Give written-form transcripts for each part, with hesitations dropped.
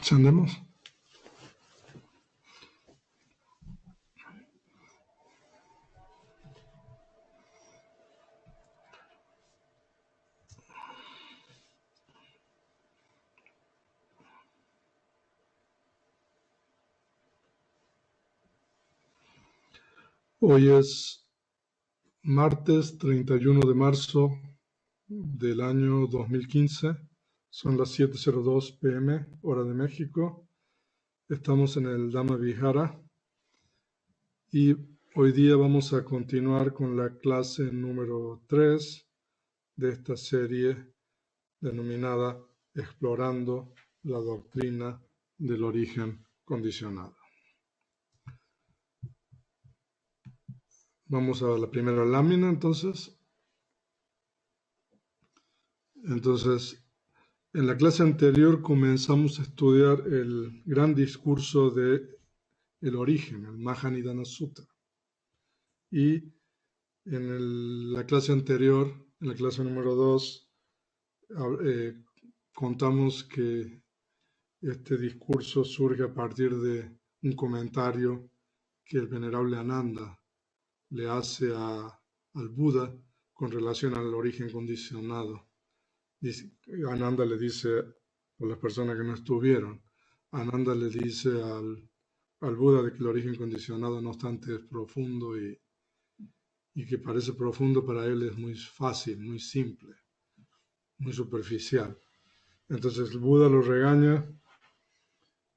¿Encendemos? Hoy es martes 31 de marzo del año 2015. Son las 7:02 p.m., hora de México. Estamos en el Dhamma Vihara y hoy día vamos a continuar con la clase número 3 de esta serie denominada Explorando la doctrina del origen condicionado. Vamos a la primera lámina, entonces. En la clase anterior comenzamos a estudiar el gran discurso de el origen, el Mahanidana Sutta. Y en la clase anterior, en la clase número 2, contamos que este discurso surge a partir de un comentario que el venerable Ananda le hace al Buda con relación al origen condicionado. Ananda le dice, por las personas que no estuvieron, Ananda le dice al Buda de que el origen condicionado no obstante es profundo y que parece profundo para él es muy fácil, muy simple, muy superficial. Entonces el Buda lo regaña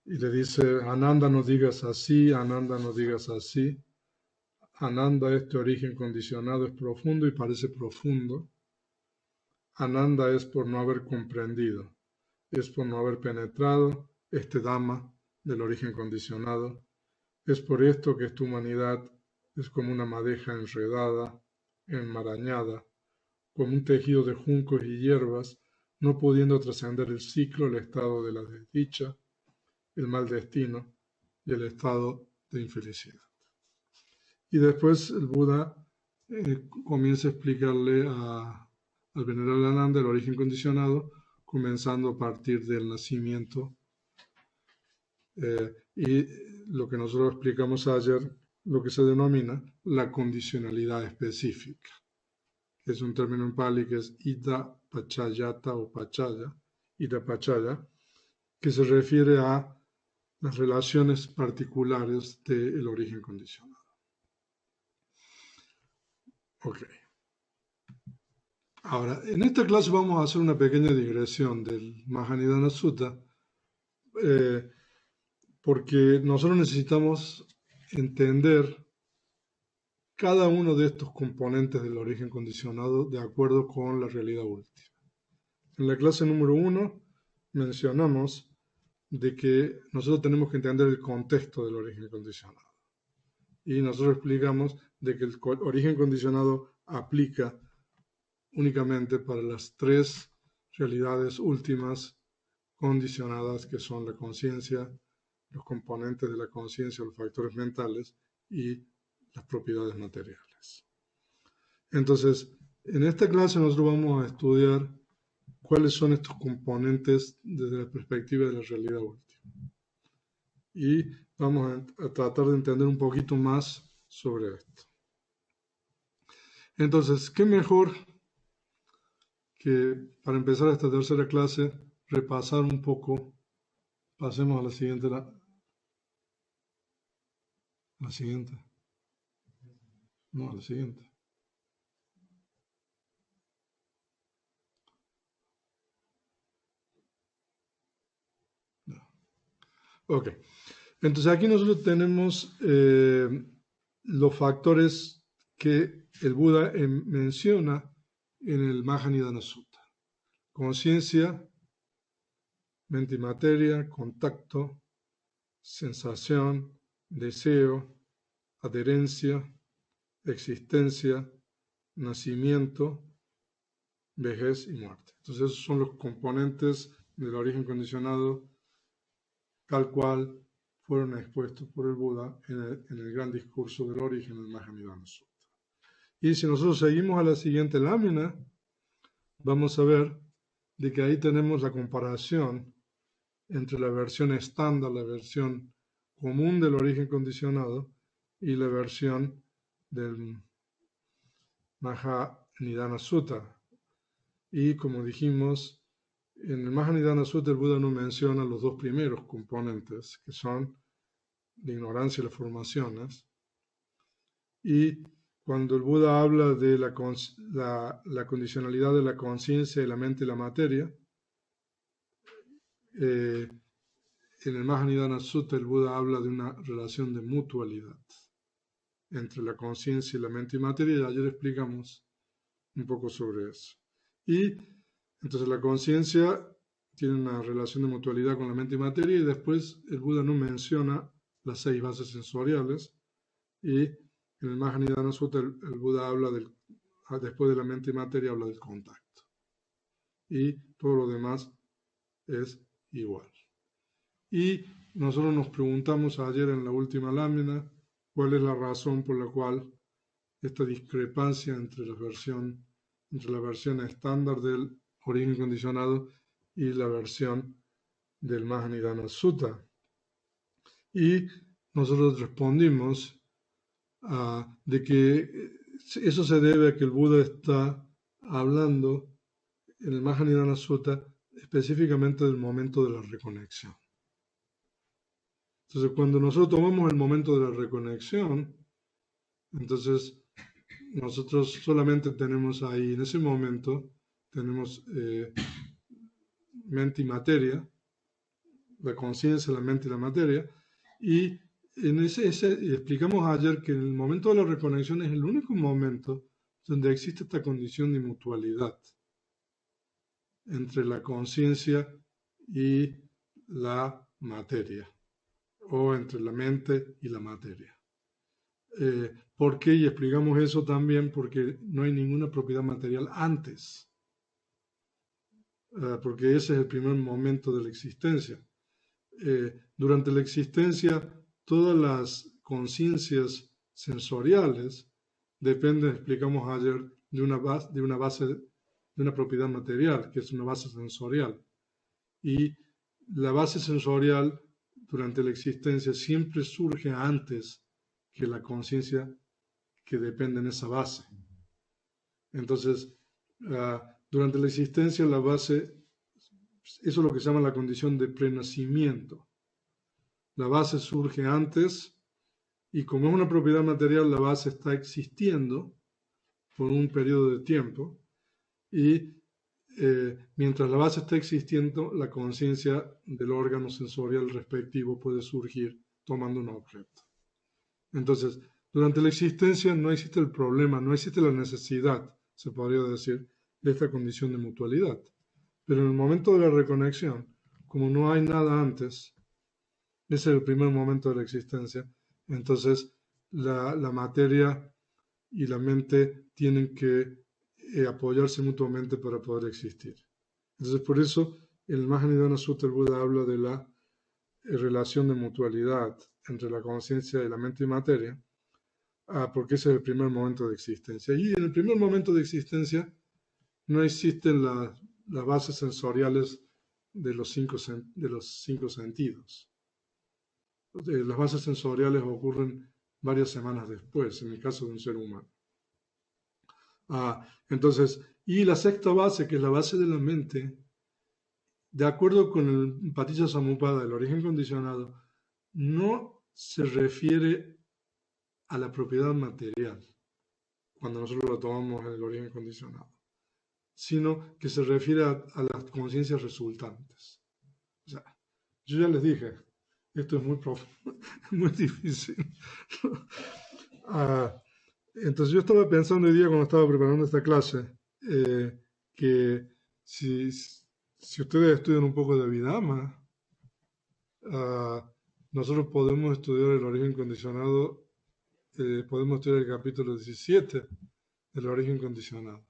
y le dice, Ananda, no digas así, Ananda, no digas así. Ananda, este origen condicionado es profundo y parece profundo. Ananda es por no haber comprendido, es por no haber penetrado este Dhamma del origen condicionado. Es por esto que esta humanidad es como una madeja enredada, enmarañada, como un tejido de juncos y hierbas, no pudiendo trascender el ciclo, el estado de la desdicha, el mal destino y el estado de infelicidad. Y después el Buda comienza a explicarle al venerable Ananda el origen condicionado, comenzando a partir del nacimiento. Y lo que nosotros explicamos ayer, lo que se denomina la condicionalidad específica. Es un término en pali que es ida pachayata o pachaya, ida pachaya, que se refiere a las relaciones particulares del origen condicionado. Ok. Ahora, en esta clase vamos a hacer una pequeña digresión del Mahanidana Sutta, porque nosotros necesitamos entender cada uno de estos componentes del origen condicionado de acuerdo con la realidad última. En la clase número 1 mencionamos de que nosotros tenemos que entender el contexto del origen condicionado. Y nosotros explicamos de que el origen condicionado aplica únicamente para las tres realidades últimas condicionadas, que son la conciencia, los componentes de la conciencia, los factores mentales y las propiedades materiales. Entonces, en esta clase nosotros vamos a estudiar cuáles son estos componentes desde la perspectiva de la realidad última. Y vamos a tratar de entender un poquito más sobre esto. Entonces, ¿qué mejor que para empezar esta tercera clase repasar un poco? Pasemos a la siguiente. La siguiente. No, la siguiente. No. Ok. Entonces aquí nosotros tenemos los factores que el Buda menciona en el Mahanidana Sutta. Conciencia, mente y materia, contacto, sensación, deseo, adherencia, existencia, nacimiento, vejez y muerte. Entonces esos son los componentes del origen condicionado tal cual fueron expuestos por el Buda en el gran discurso del origen del Mahanidana Sutta. Y si nosotros seguimos a la siguiente lámina, vamos a ver de que ahí tenemos la comparación entre la versión estándar, la versión común del origen condicionado, y la versión del Mahanidana Sutta. Y como dijimos, en el Mahanidana Sutta el Buda no menciona los dos primeros componentes, que son la ignorancia y las formaciones. Y cuando el Buda habla de la condicionalidad de la conciencia y la mente y la materia, en el Mahanidana Sutta el Buda habla de una relación de mutualidad entre la conciencia y la mente y materia, y ayer explicamos un poco sobre eso. Y entonces la conciencia tiene una relación de mutualidad con la mente y materia, y después el Buda no menciona las 6 bases sensoriales, y en el Mahanidana Sutta el Buda habla después de la mente y materia, habla del contacto. Y todo lo demás es igual. Y nosotros nos preguntamos ayer en la última lámina cuál es la razón por la cual esta discrepancia entre la versión estándar del origen condicionado y la versión del Mahanidana Sutta. Y nosotros respondimos de que eso se debe a que el Buda está hablando en el Mahanidana Sutta específicamente del momento de la reconexión. Entonces, cuando nosotros tomamos el momento de la reconexión, entonces nosotros solamente tenemos ahí, en ese momento, tenemos mente y materia, la conciencia, la mente y la materia, y en ese explicamos ayer que en el momento de la reconexión es el único momento donde existe esta condición de mutualidad entre la conciencia y la materia, o entre la mente y la materia. ¿Por qué? Y explicamos eso también porque no hay ninguna propiedad material antes, porque ese es el primer momento de la existencia. Durante la existencia, todas las conciencias sensoriales dependen, explicamos ayer, de una propiedad material, que es una base sensorial. Y la base sensorial durante la existencia siempre surge antes que la conciencia que depende de esa base. Entonces, durante la existencia, la base, eso es lo que se llama la condición de prenacimiento. La base surge antes y como es una propiedad material, la base está existiendo por un periodo de tiempo y mientras la base está existiendo, la conciencia del órgano sensorial respectivo puede surgir tomando un objeto. Entonces, durante la existencia no existe el problema, no existe la necesidad, se podría decir, de esta condición de mutualidad. Pero en el momento de la reconexión, como no hay nada antes, ese es el primer momento de la existencia, entonces la materia y la mente tienen que apoyarse mutuamente para poder existir. Entonces, por eso, en el Mahanidana Sutta el Buda habla de la relación de mutualidad entre la conciencia y la mente y materia, porque ese es el primer momento de existencia. Y en el primer momento de existencia no existen las bases sensoriales de los cinco sentidos. Las bases sensoriales ocurren varias semanas después, en el caso de un ser humano. Entonces, y la sexta base, que es la base de la mente, de acuerdo con el Paticca-Samuppada, el origen condicionado, no se refiere a la propiedad material, cuando nosotros lo tomamos en el origen condicionado, sino que se refiere a las conciencias resultantes. O sea, yo ya les dije, esto es muy profundo, muy difícil. Entonces yo estaba pensando hoy día cuando estaba preparando esta clase, que si ustedes estudian un poco de Abhidhamma, nosotros podemos estudiar el origen condicionado, podemos estudiar el capítulo 17 del origen condicionado.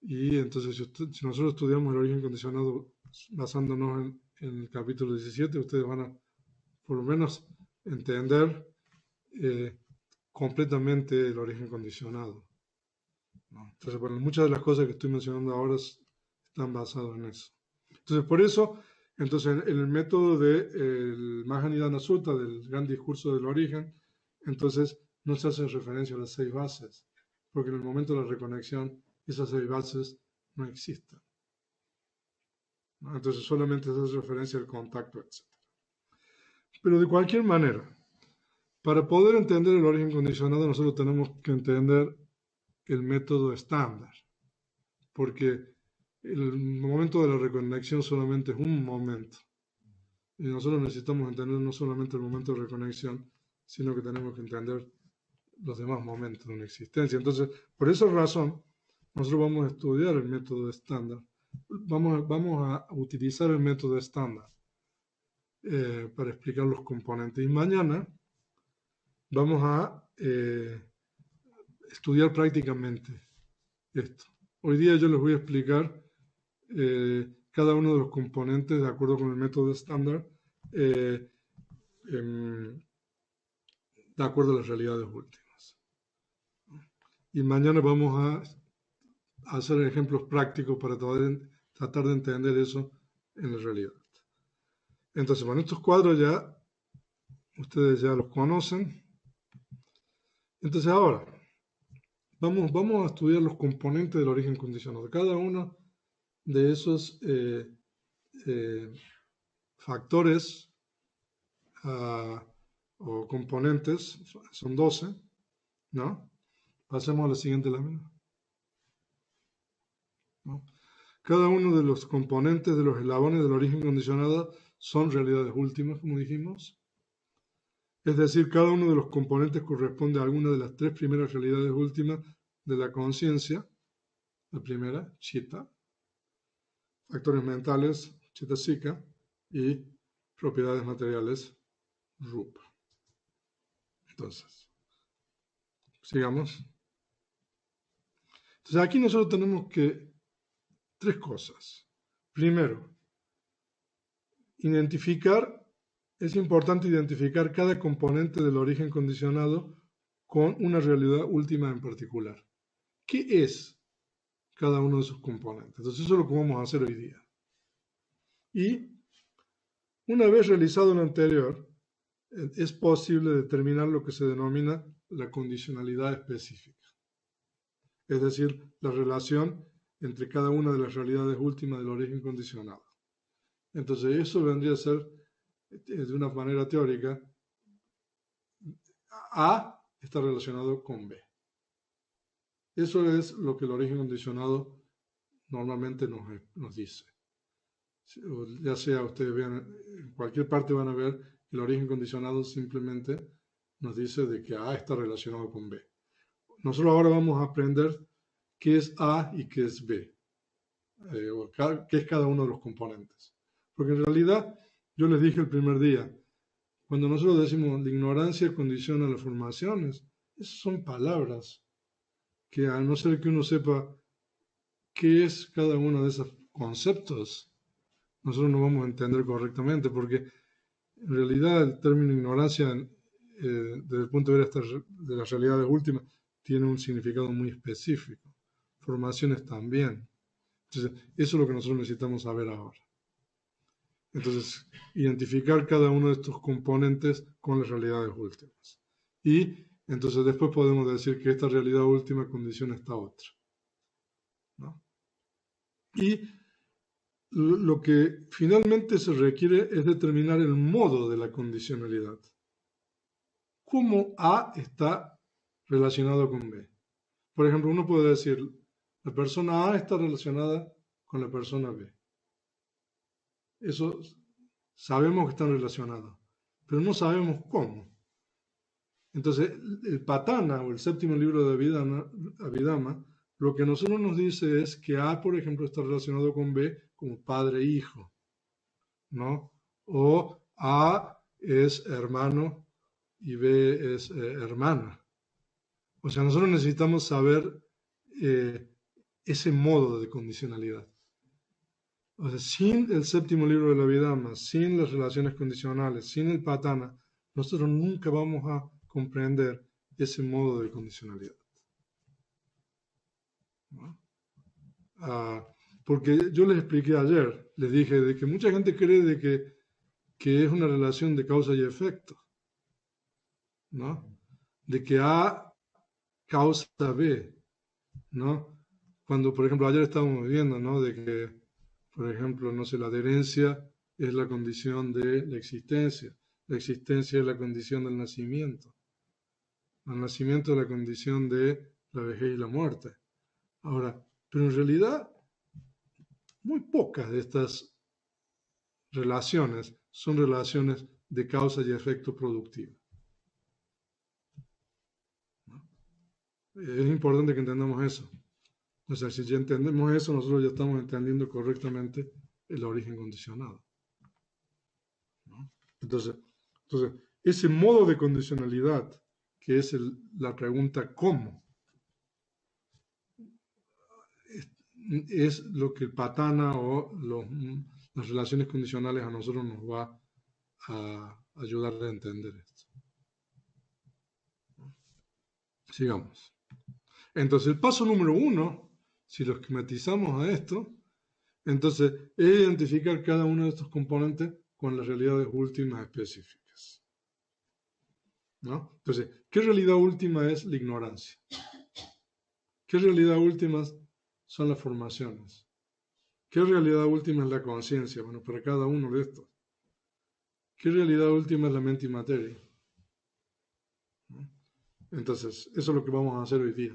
Y entonces si nosotros estudiamos el origen condicionado basándonos en el capítulo 17, ustedes van a por lo menos entender completamente el origen condicionado, ¿no? Entonces, bueno, muchas de las cosas que estoy mencionando ahora están basadas en eso. Entonces, por eso, Entonces, en el método del Mahanidana Sutta, del gran discurso del origen, entonces no se hace referencia a las 6 bases, porque en el momento de la reconexión esas 6 bases no existen, ¿no? Entonces solamente se hace referencia al contacto, etc. Pero de cualquier manera, para poder entender el origen condicionado, nosotros tenemos que entender el método estándar, porque el momento de la reconexión solamente es un momento. Y nosotros necesitamos entender no solamente el momento de reconexión, sino que tenemos que entender los demás momentos de una existencia. Entonces, por esa razón, nosotros vamos a estudiar el método estándar. Vamos a utilizar el método estándar para explicar los componentes. Y mañana vamos a estudiar prácticamente esto. Hoy día yo les voy a explicar cada uno de los componentes de acuerdo con el método estándar, de acuerdo a las realidades últimas. Y mañana vamos a hacer ejemplos prácticos para tratar de entender eso en la realidad. Entonces, bueno, estos cuadros ya, ustedes ya los conocen. Entonces ahora, vamos a estudiar los componentes del origen condicionado. Cada uno de esos factores o componentes, son 12, ¿no? Pasemos a la siguiente lámina, ¿no? Cada uno de los componentes de los eslabones del origen condicionado son realidades últimas, como dijimos. Es decir, cada uno de los componentes corresponde a alguna de las 3 primeras realidades últimas de la conciencia. La primera, chitta, factores mentales, chitta-sika, y propiedades materiales, rupa. Entonces, sigamos. Entonces, aquí nosotros tenemos que 3 cosas. Primero, es importante identificar cada componente del origen condicionado con una realidad última en particular. ¿Qué es cada uno de esos componentes? Entonces, eso es lo que vamos a hacer hoy día. Y una vez realizado lo anterior, es posible determinar lo que se denomina la condicionalidad específica, es decir, la relación entre cada una de las realidades últimas del origen condicionado. Entonces, eso vendría a ser, de una manera teórica, A está relacionado con B. Eso es lo que el origen condicionado normalmente nos dice. Ya sea ustedes vean, en cualquier parte van a ver que el origen condicionado simplemente nos dice de que A está relacionado con B. Nosotros ahora vamos a aprender qué es A y qué es B, o qué es cada uno de los componentes. Porque en realidad, yo les dije el primer día, cuando nosotros decimos la ignorancia condiciona las formaciones, esas son palabras que, a no ser que uno sepa qué es cada uno de esos conceptos, nosotros no vamos a entender correctamente, porque en realidad el término ignorancia, desde el punto de vista de las realidades últimas, tiene un significado muy específico. Formaciones también. Entonces, eso es lo que nosotros necesitamos saber ahora. Entonces, identificar cada uno de estos componentes con las realidades últimas. Y entonces después podemos decir que esta realidad última condiciona esta otra, ¿no? Y lo que finalmente se requiere es determinar el modo de la condicionalidad. ¿Cómo A está relacionado con B? Por ejemplo, uno puede decir, la persona A está relacionada con la persona B. Eso sabemos que están relacionados, pero no sabemos cómo. Entonces, el Patana, o el séptimo libro de Abhidhamma, lo que a nosotros nos dice es que A, por ejemplo, está relacionado con B como padre e hijo, ¿no? O A es hermano y B es hermana. O sea, nosotros necesitamos saber ese modo de condicionalidad. O sea, sin el séptimo libro de la Abhidhamma, sin las relaciones condicionales, sin el Patana, nosotros nunca vamos a comprender ese modo de condicionalidad, ¿no? porque yo les expliqué ayer, les dije de que mucha gente cree de que es una relación de causa y efecto, ¿no? De que A causa B, ¿no? Cuando, por ejemplo, ayer estábamos viendo, ¿no? De que, por ejemplo, no sé, la adherencia es la condición de la existencia es la condición del nacimiento, el nacimiento es la condición de la vejez y la muerte. Ahora, pero en realidad, muy pocas de estas relaciones son relaciones de causa y efecto productiva. Es importante que entendamos eso. O sea, si ya entendemos eso, nosotros ya estamos entendiendo correctamente el origen condicionado, ¿no? Entonces, ese modo de condicionalidad, que es la pregunta ¿cómo?, es lo que el patana o las relaciones condicionales a nosotros nos va a ayudar a entender esto. Sigamos. Entonces, el paso número 1, si lo esquematizamos a esto, entonces es identificar cada uno de estos componentes con las realidades últimas específicas, ¿no? Entonces, ¿qué realidad última es la ignorancia? ¿Qué realidad última son las formaciones? ¿Qué realidad última es la conciencia? Bueno, para cada uno de estos. ¿Qué realidad última es la mente y materia? ¿No? Entonces, eso es lo que vamos a hacer hoy día,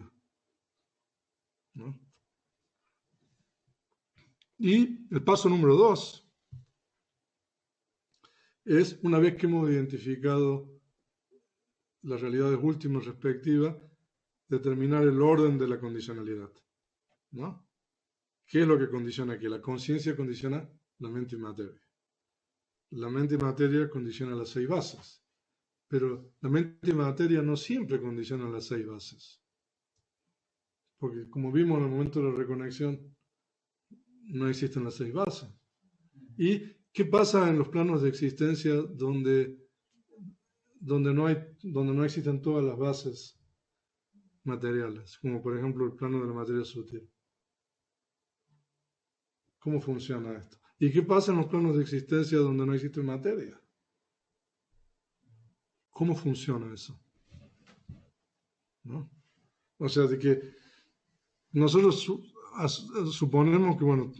¿no? Y el paso número 2 es, una vez que hemos identificado las realidades últimas respectivas, determinar el orden de la condicionalidad, ¿no? ¿Qué es lo que condiciona aquí? La conciencia condiciona la mente y materia. La mente y materia condiciona las 6 bases, pero la mente y materia no siempre condicionan las 6 bases, porque como vimos en el momento de la reconexión, no existen las 6 bases. ¿Y qué pasa en los planos de existencia donde no existen todas las bases materiales, como por ejemplo el plano de la materia sutil? ¿Cómo funciona esto? ¿Y qué pasa en los planos de existencia donde no existe materia? ¿Cómo funciona eso? ¿No? O sea, de que nosotros suponemos que, bueno,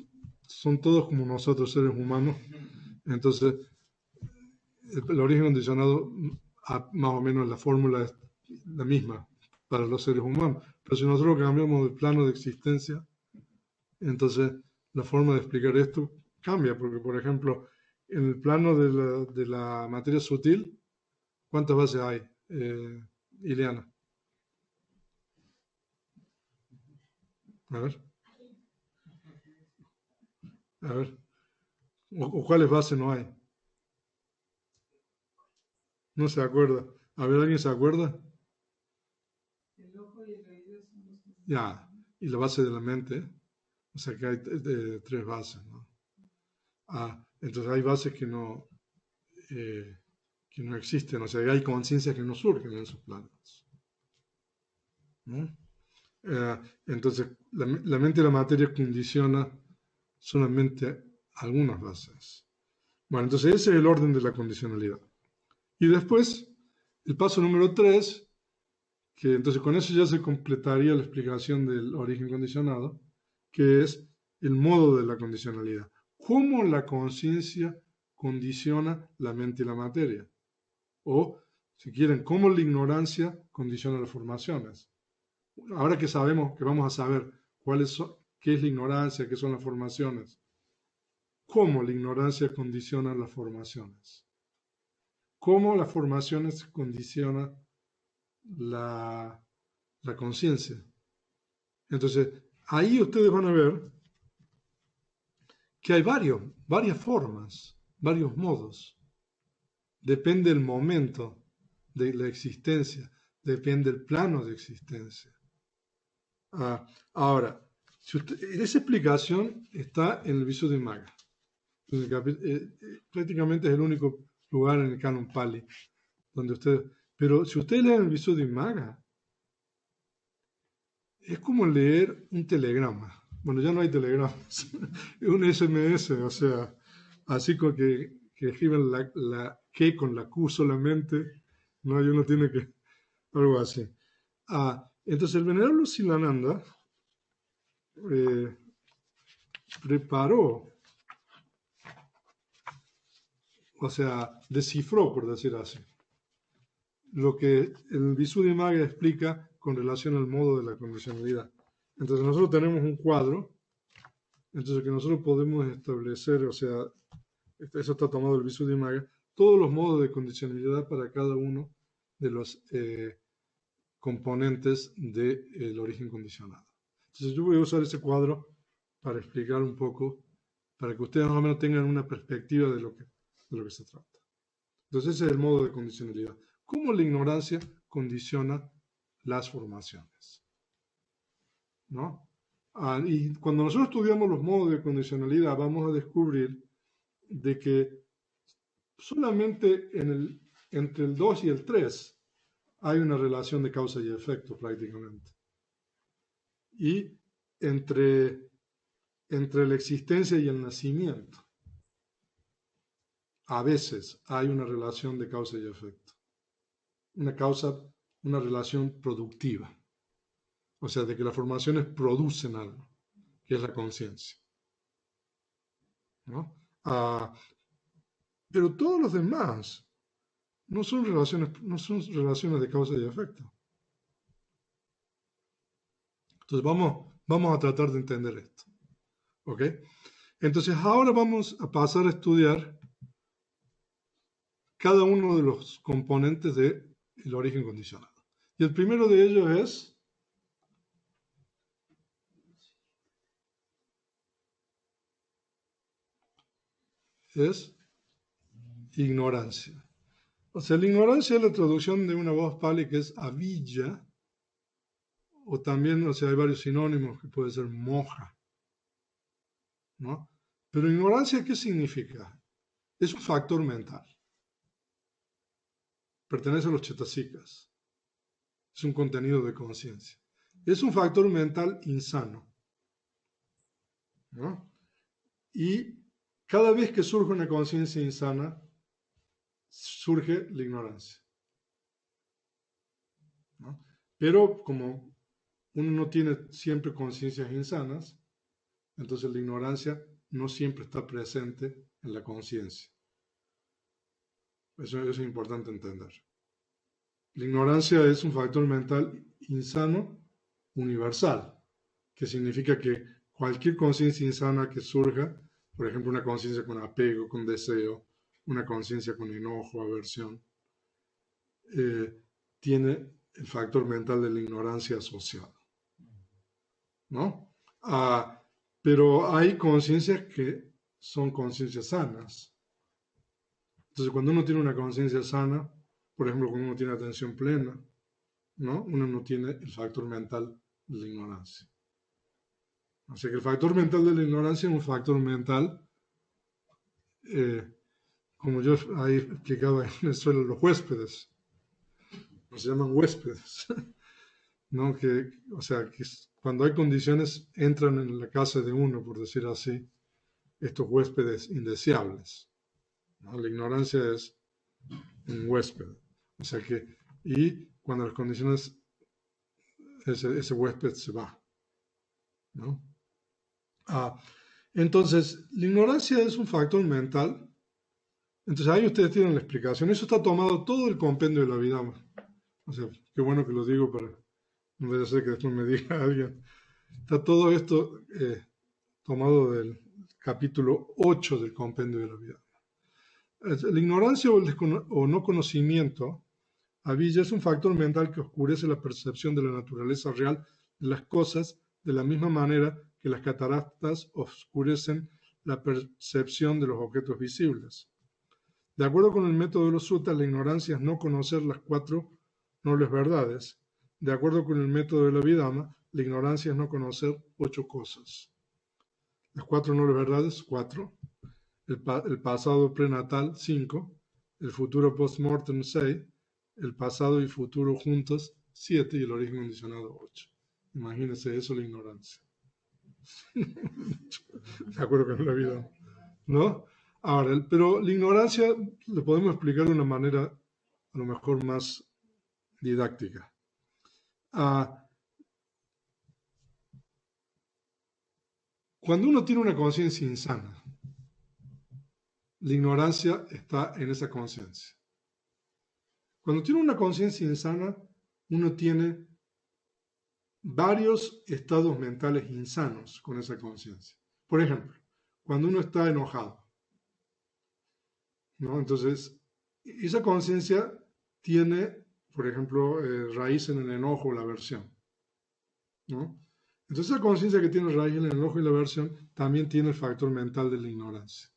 son todos como nosotros, seres humanos, entonces el origen condicionado, más o menos la fórmula es la misma para los seres humanos, pero si nosotros cambiamos de plano de existencia, entonces la forma de explicar esto cambia, porque por ejemplo, en el plano de la materia sutil, ¿cuántas bases hay, Ileana? A ver. A ver. ¿O cuáles bases no hay? No se acuerda. A ver, ¿alguien se acuerda? El ojo y el oído son los que... Ya. Y la base de la mente. O sea que hay 3 bases, ¿no? Entonces hay bases que no existen. O sea, hay conciencias que no surgen en esos planos, ¿no? Entonces, la mente y la materia condiciona solamente algunas bases. Bueno, entonces ese es el orden de la condicionalidad. Y después, el paso número 3, que entonces con eso ya se completaría la explicación del origen condicionado, que es el modo de la condicionalidad. ¿Cómo la conciencia condiciona la mente y la materia? O, si quieren, cómo la ignorancia condiciona las formaciones. Ahora que sabemos, que vamos a saber qué es la ignorancia, qué son las formaciones, ¿cómo la ignorancia condiciona las formaciones? ¿Cómo las formaciones condicionan la conciencia? Entonces, ahí ustedes van a ver que hay varias formas, varios modos. Depende del momento de la existencia, depende del plano de existencia. Ahora, esa explicación está en el Visuddhimagga. Prácticamente es el único lugar en el Canon Pali donde ustedes... Pero si ustedes leen el Visuddhimagga, es como leer un telegrama. Bueno, ya no hay telegramas, es un SMS, o sea, así con que escriben la Q con la Q solamente, no hay uno tiene que, algo así. Entonces el venerable Silananda preparó, o sea, descifró, por decir así, lo que el Visuddhimagga explica con relación al modo de la condicionalidad. Entonces nosotros tenemos un cuadro, entonces que nosotros podemos establecer, o sea, eso está tomado del Visuddhimagga, todos los modos de condicionalidad para cada uno de los componentes del origen condicionado. Entonces yo voy a usar ese cuadro para explicar un poco, para que ustedes más o menos tengan una perspectiva de lo que se trata. Entonces ese es el modo de condicionalidad. ¿Cómo la ignorancia condiciona las formaciones? ¿No? Y cuando nosotros estudiamos los modos de condicionalidad, vamos a descubrir de que solamente entre el 2 y el 3 hay una relación de causa y efecto prácticamente. Y entre la existencia y el nacimiento, a veces hay una relación de causa y efecto. Una relación productiva. O sea, de que las formaciones producen algo, que es la conciencia. ¿No? Pero todos los demás no son relaciones de causa y efecto. Entonces vamos a tratar de entender esto. ¿Ok? Entonces ahora vamos a pasar a estudiar cada uno de los componentes del origen condicionado. Y el primero de ellos es ignorancia. O sea, la ignorancia es la traducción de una voz pali que es avijja, o también, o sea, hay varios sinónimos que puede ser moja, ¿no? Pero ignorancia, ¿qué significa? Es un factor mental. Pertenece a los chetasikas. Es un contenido de conciencia. Es un factor mental insano, ¿no? Y cada vez que surge una conciencia insana, surge la ignorancia, ¿no? Pero como uno no tiene siempre conciencias insanas, entonces la ignorancia no siempre está presente en la conciencia. Eso es importante entender. La ignorancia es un factor mental insano universal, que significa que cualquier conciencia insana que surja, por ejemplo, una conciencia con apego, con deseo, una conciencia con enojo, aversión, tiene el factor mental de la ignorancia asociado, ¿no? Pero hay conciencias que son conciencias sanas. Entonces, cuando uno tiene una conciencia sana, por ejemplo, cuando uno tiene atención plena, ¿no? Uno no tiene el factor mental de la ignorancia. O sea que el factor mental de la ignorancia es un factor mental, como yo ahí explicaba en Venezuela, los huéspedes, no se llaman huéspedes, ¿no? O sea, que cuando hay condiciones entran en la casa de uno, por decir así, estos huéspedes indeseables, ¿no? La ignorancia es un huésped. O sea que, y cuando las condiciones, ese huésped se va, ¿no? Entonces, la ignorancia es un factor mental. Entonces ahí ustedes tienen la explicación. Eso está tomado todo el compendio de la vida. O sea, qué bueno que lo digo para no vaya a ser que después me diga alguien. Está todo esto tomado del capítulo 8 del compendio de la vida. La ignorancia o no conocimiento, avijja, es un factor mental que oscurece la percepción de la naturaleza real de las cosas de la misma manera que las cataratas oscurecen la percepción de los objetos visibles. De acuerdo con el método de los suttas, la ignorancia es no conocer las 4 nobles verdades. De acuerdo con el método de la Abhidhamma, la ignorancia es no conocer 8 cosas. Las 4 nobles verdades, 4. El pasado prenatal, 5. El futuro post-mortem, 6. El pasado y futuro juntos, 7. Y el origen condicionado, 8. Imagínense eso, la ignorancia. De acuerdo con la vida, ¿no? Ahora, pero la ignorancia le podemos explicar de una manera a lo mejor más didáctica. Cuando uno tiene una conciencia insana, la ignorancia está en esa conciencia. Cuando tiene una conciencia insana, uno tiene varios estados mentales insanos con esa conciencia. Por ejemplo, cuando uno está enojado, ¿no? Entonces, esa conciencia tiene, por ejemplo, raíz en el enojo o la aversión, ¿no? Entonces, esa conciencia que tiene raíz en el enojo y la aversión también tiene el factor mental de la ignorancia,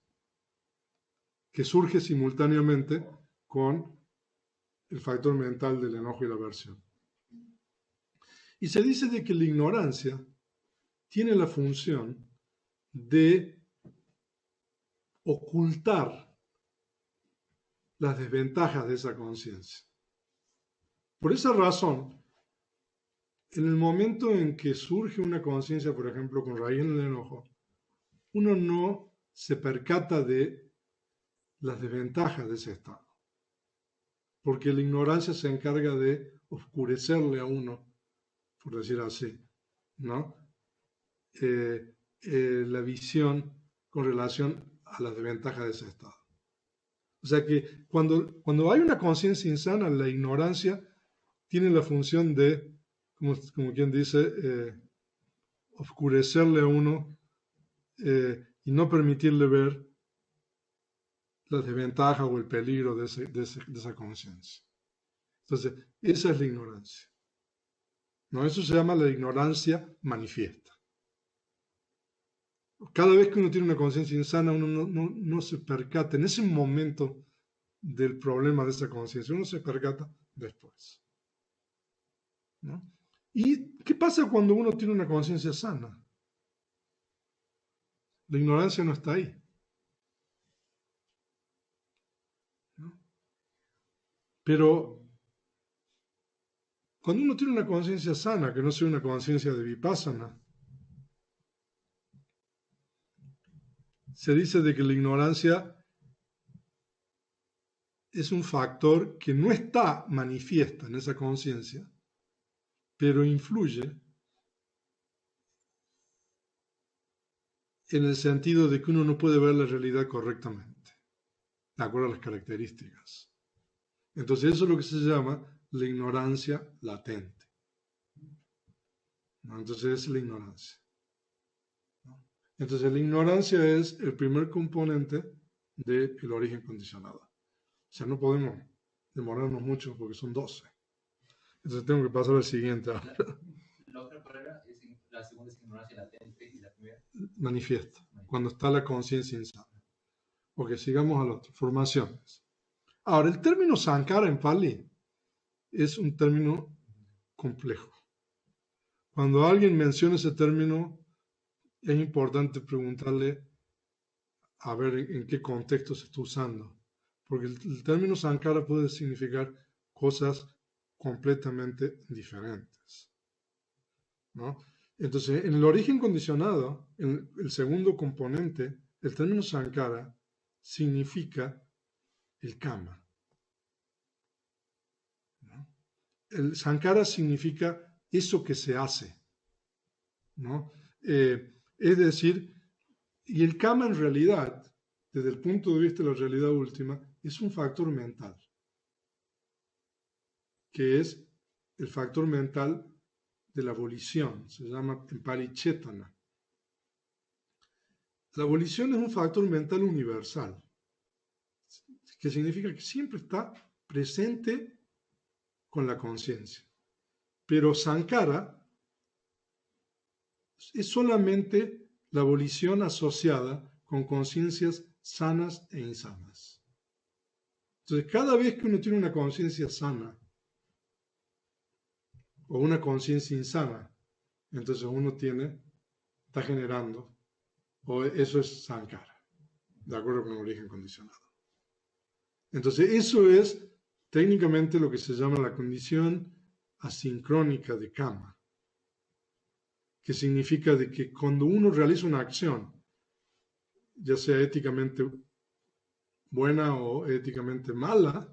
que surge simultáneamente con el factor mental del enojo y la aversión. Y se dice de que la ignorancia tiene la función de ocultar las desventajas de esa conciencia. Por esa razón, en el momento en que surge una conciencia, por ejemplo, con raíz en el enojo, uno no se percata de las desventajas de ese estado, porque la ignorancia se encarga de oscurecerle a uno, por decir así, ¿no? La visión con relación a las desventajas de ese estado. O sea que cuando hay una conciencia insana, la ignorancia tiene la función de, como quien dice, oscurecerle a uno y no permitirle ver las desventajas o el peligro de esa conciencia. Entonces, esa es la ignorancia. ¿No? Eso se llama la ignorancia manifiesta. Cada vez que uno tiene una conciencia insana, uno no se percata en ese momento del problema de esa conciencia, uno se percata después, ¿no? ¿Y qué pasa cuando uno tiene una conciencia sana? La ignorancia no está ahí, ¿no? Pero cuando uno tiene una conciencia sana, que no sea una conciencia de vipassana, se dice de que la ignorancia es un factor que no está manifiesta en esa conciencia, pero influye en el sentido de que uno no puede ver la realidad correctamente, de acuerdo a las características. Entonces eso es lo que se llama la ignorancia latente, ¿no? Entonces es la ignorancia, ¿no? Entonces la ignorancia es el primer componente del origen condicionado. O sea, no podemos demorarnos mucho porque son 12. Entonces tengo que pasar al siguiente. La otra palabra es la segunda es ignorancia latente y la primera manifiesta, cuando está la conciencia insana. Ok, sigamos al otro. Formaciones. Ahora, el término Sankara en Pali es un término complejo. Cuando alguien menciona ese término, es importante preguntarle a ver en qué contexto se está usando. Porque el término Sankara puede significar cosas completamente diferentes, ¿no? Entonces, en el origen condicionado, en el segundo componente, el término Sankara significa el kama, ¿no? El Sankara significa eso que se hace, ¿no? Es decir, y el kama en realidad, desde el punto de vista de la realidad última, es un factor mental, que es el factor mental de la volición, se llama en Pali Chetana. La volición es un factor mental universal, que significa que siempre está presente con la conciencia. Pero Sankara es solamente la volición asociada con conciencias sanas e insanas. Entonces, cada vez que uno tiene una conciencia sana o una conciencia insana, entonces uno está generando, o eso es Sankara, de acuerdo con el origen condicionado. Entonces, eso es técnicamente lo que se llama la condición asincrónica de kama, que significa de que cuando uno realiza una acción, ya sea éticamente buena o éticamente mala,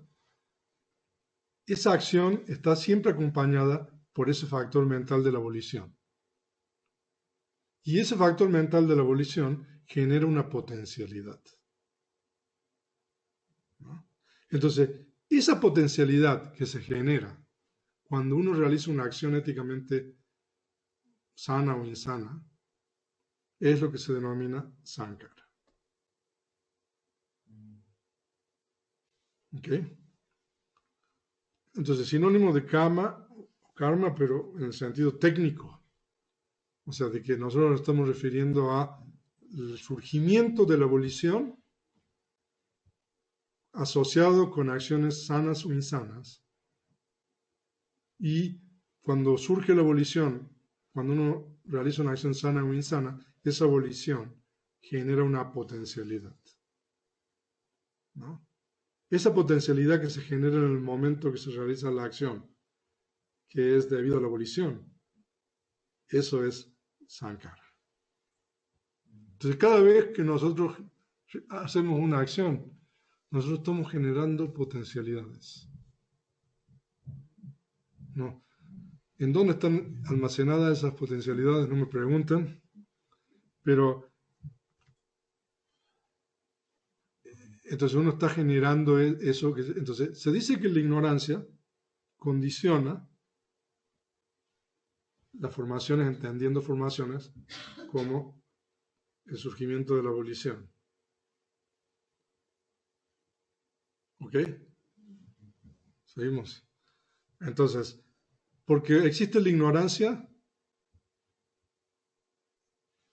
esa acción está siempre acompañada por ese factor mental de la volición. Y ese factor mental de la volición genera una potencialidad, ¿no? Entonces, esa potencialidad que se genera cuando uno realiza una acción éticamente sana o insana, es lo que se denomina sankhara. ¿Ok? Entonces, sinónimo de karma, pero en el sentido técnico. O sea, de que nosotros nos estamos refiriendo al surgimiento de la volición asociado con acciones sanas o insanas. Y cuando surge la volición, cuando uno realiza una acción sana o insana, esa volición genera una potencialidad, ¿no? Esa potencialidad que se genera en el momento que se realiza la acción, que es debido a la volición, eso es sankhara. Entonces, cada vez que nosotros hacemos una acción, nosotros estamos generando potencialidades, ¿no? ¿En dónde están almacenadas esas potencialidades? No me preguntan, pero entonces uno está generando eso. Entonces, se dice que la ignorancia condiciona las formaciones, entendiendo formaciones como el surgimiento de la volición. ¿Ok? Seguimos. Entonces, porque existe la ignorancia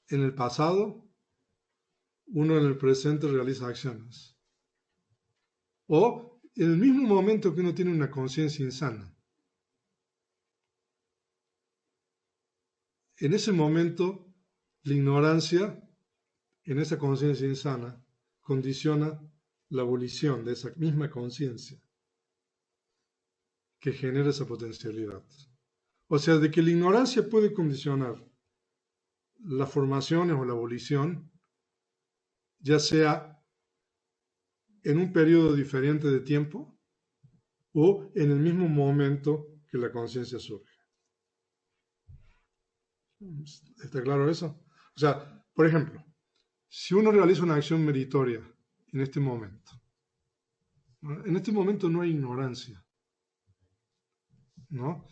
en el pasado, uno en el presente realiza acciones. O en el mismo momento que uno tiene una conciencia insana, en ese momento la ignorancia, en esa conciencia insana, condiciona la volición de esa misma conciencia que genera esa potencialidad. O sea, de que la ignorancia puede condicionar las formaciones o la volición, ya sea en un periodo diferente de tiempo o en el mismo momento que la conciencia surge. ¿Está claro eso? O sea, por ejemplo, si uno realiza una acción meritoria en este momento, ¿no? En este momento no hay ignorancia, ¿no?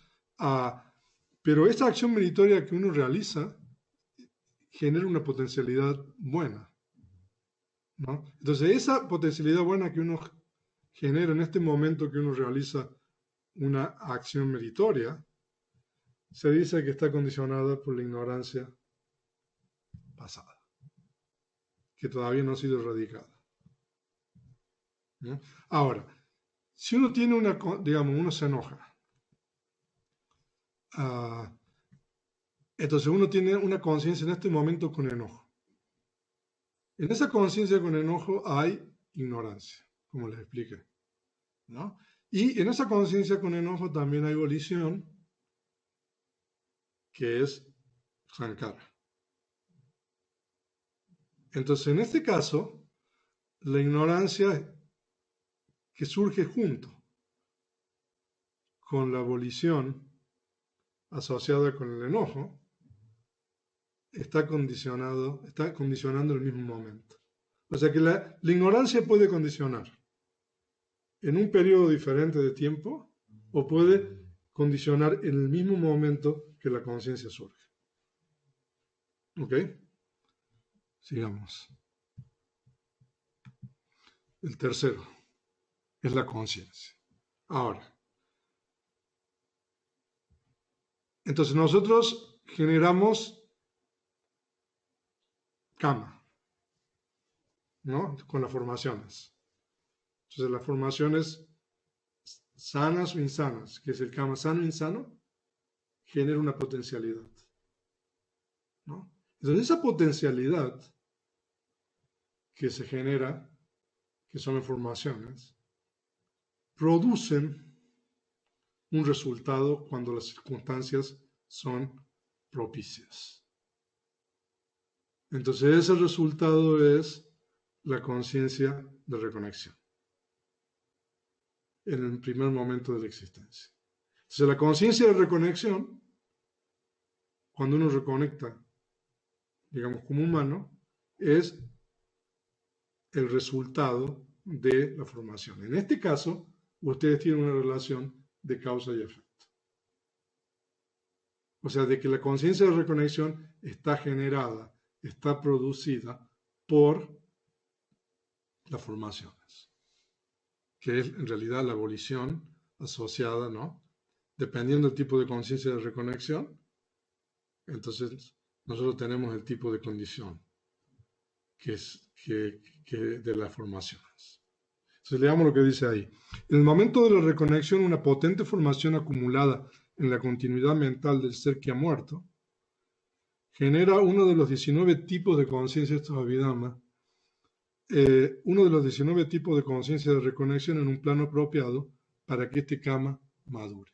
Pero esta acción meritoria que uno realiza genera una potencialidad buena, ¿no? Entonces, esa potencialidad buena que uno genera en este momento que uno realiza una acción meritoria, se dice que está condicionada por la ignorancia pasada, que todavía no ha sido erradicada, ¿no? Ahora, si uno tiene uno se enoja, entonces uno tiene una conciencia en este momento con enojo. En esa conciencia con enojo hay ignorancia, como les expliqué, ¿no? Y en esa conciencia con enojo también hay volición, que es sankhara. Entonces, en este caso, la ignorancia que surge junto con la volición asociada con el enojo está condicionando el mismo momento. O sea que la ignorancia puede condicionar en un periodo diferente de tiempo o puede condicionar en el mismo momento que la conciencia surge. ¿Ok? Sigamos. El tercero es la conciencia. Ahora, entonces nosotros generamos karma, ¿no? Con las formaciones. Entonces las formaciones sanas o insanas, que es el karma sano o insano, genera una potencialidad, ¿no? Entonces esa potencialidad que se genera, que son las formaciones, producen un resultado cuando las circunstancias son propicias. Entonces ese resultado es la conciencia de reconexión en el primer momento de la existencia. Entonces la conciencia de reconexión, cuando uno reconecta, digamos como humano, es el resultado de la formación. En este caso, ustedes tienen una relación de causa y efecto. O sea, de que la conciencia de reconexión está generada, está producida por las formaciones, que es en realidad la abolición asociada, ¿no? Dependiendo del tipo de conciencia de reconexión, entonces nosotros tenemos el tipo de condición que es de las formaciones. Entonces leamos lo que dice ahí. En el momento de la reconexión, una potente formación acumulada en la continuidad mental del ser que ha muerto genera uno de los 19 tipos de conciencia, esto es Abhidhamma, uno de los 19 tipos de conciencia de reconexión en un plano apropiado para que este karma madure.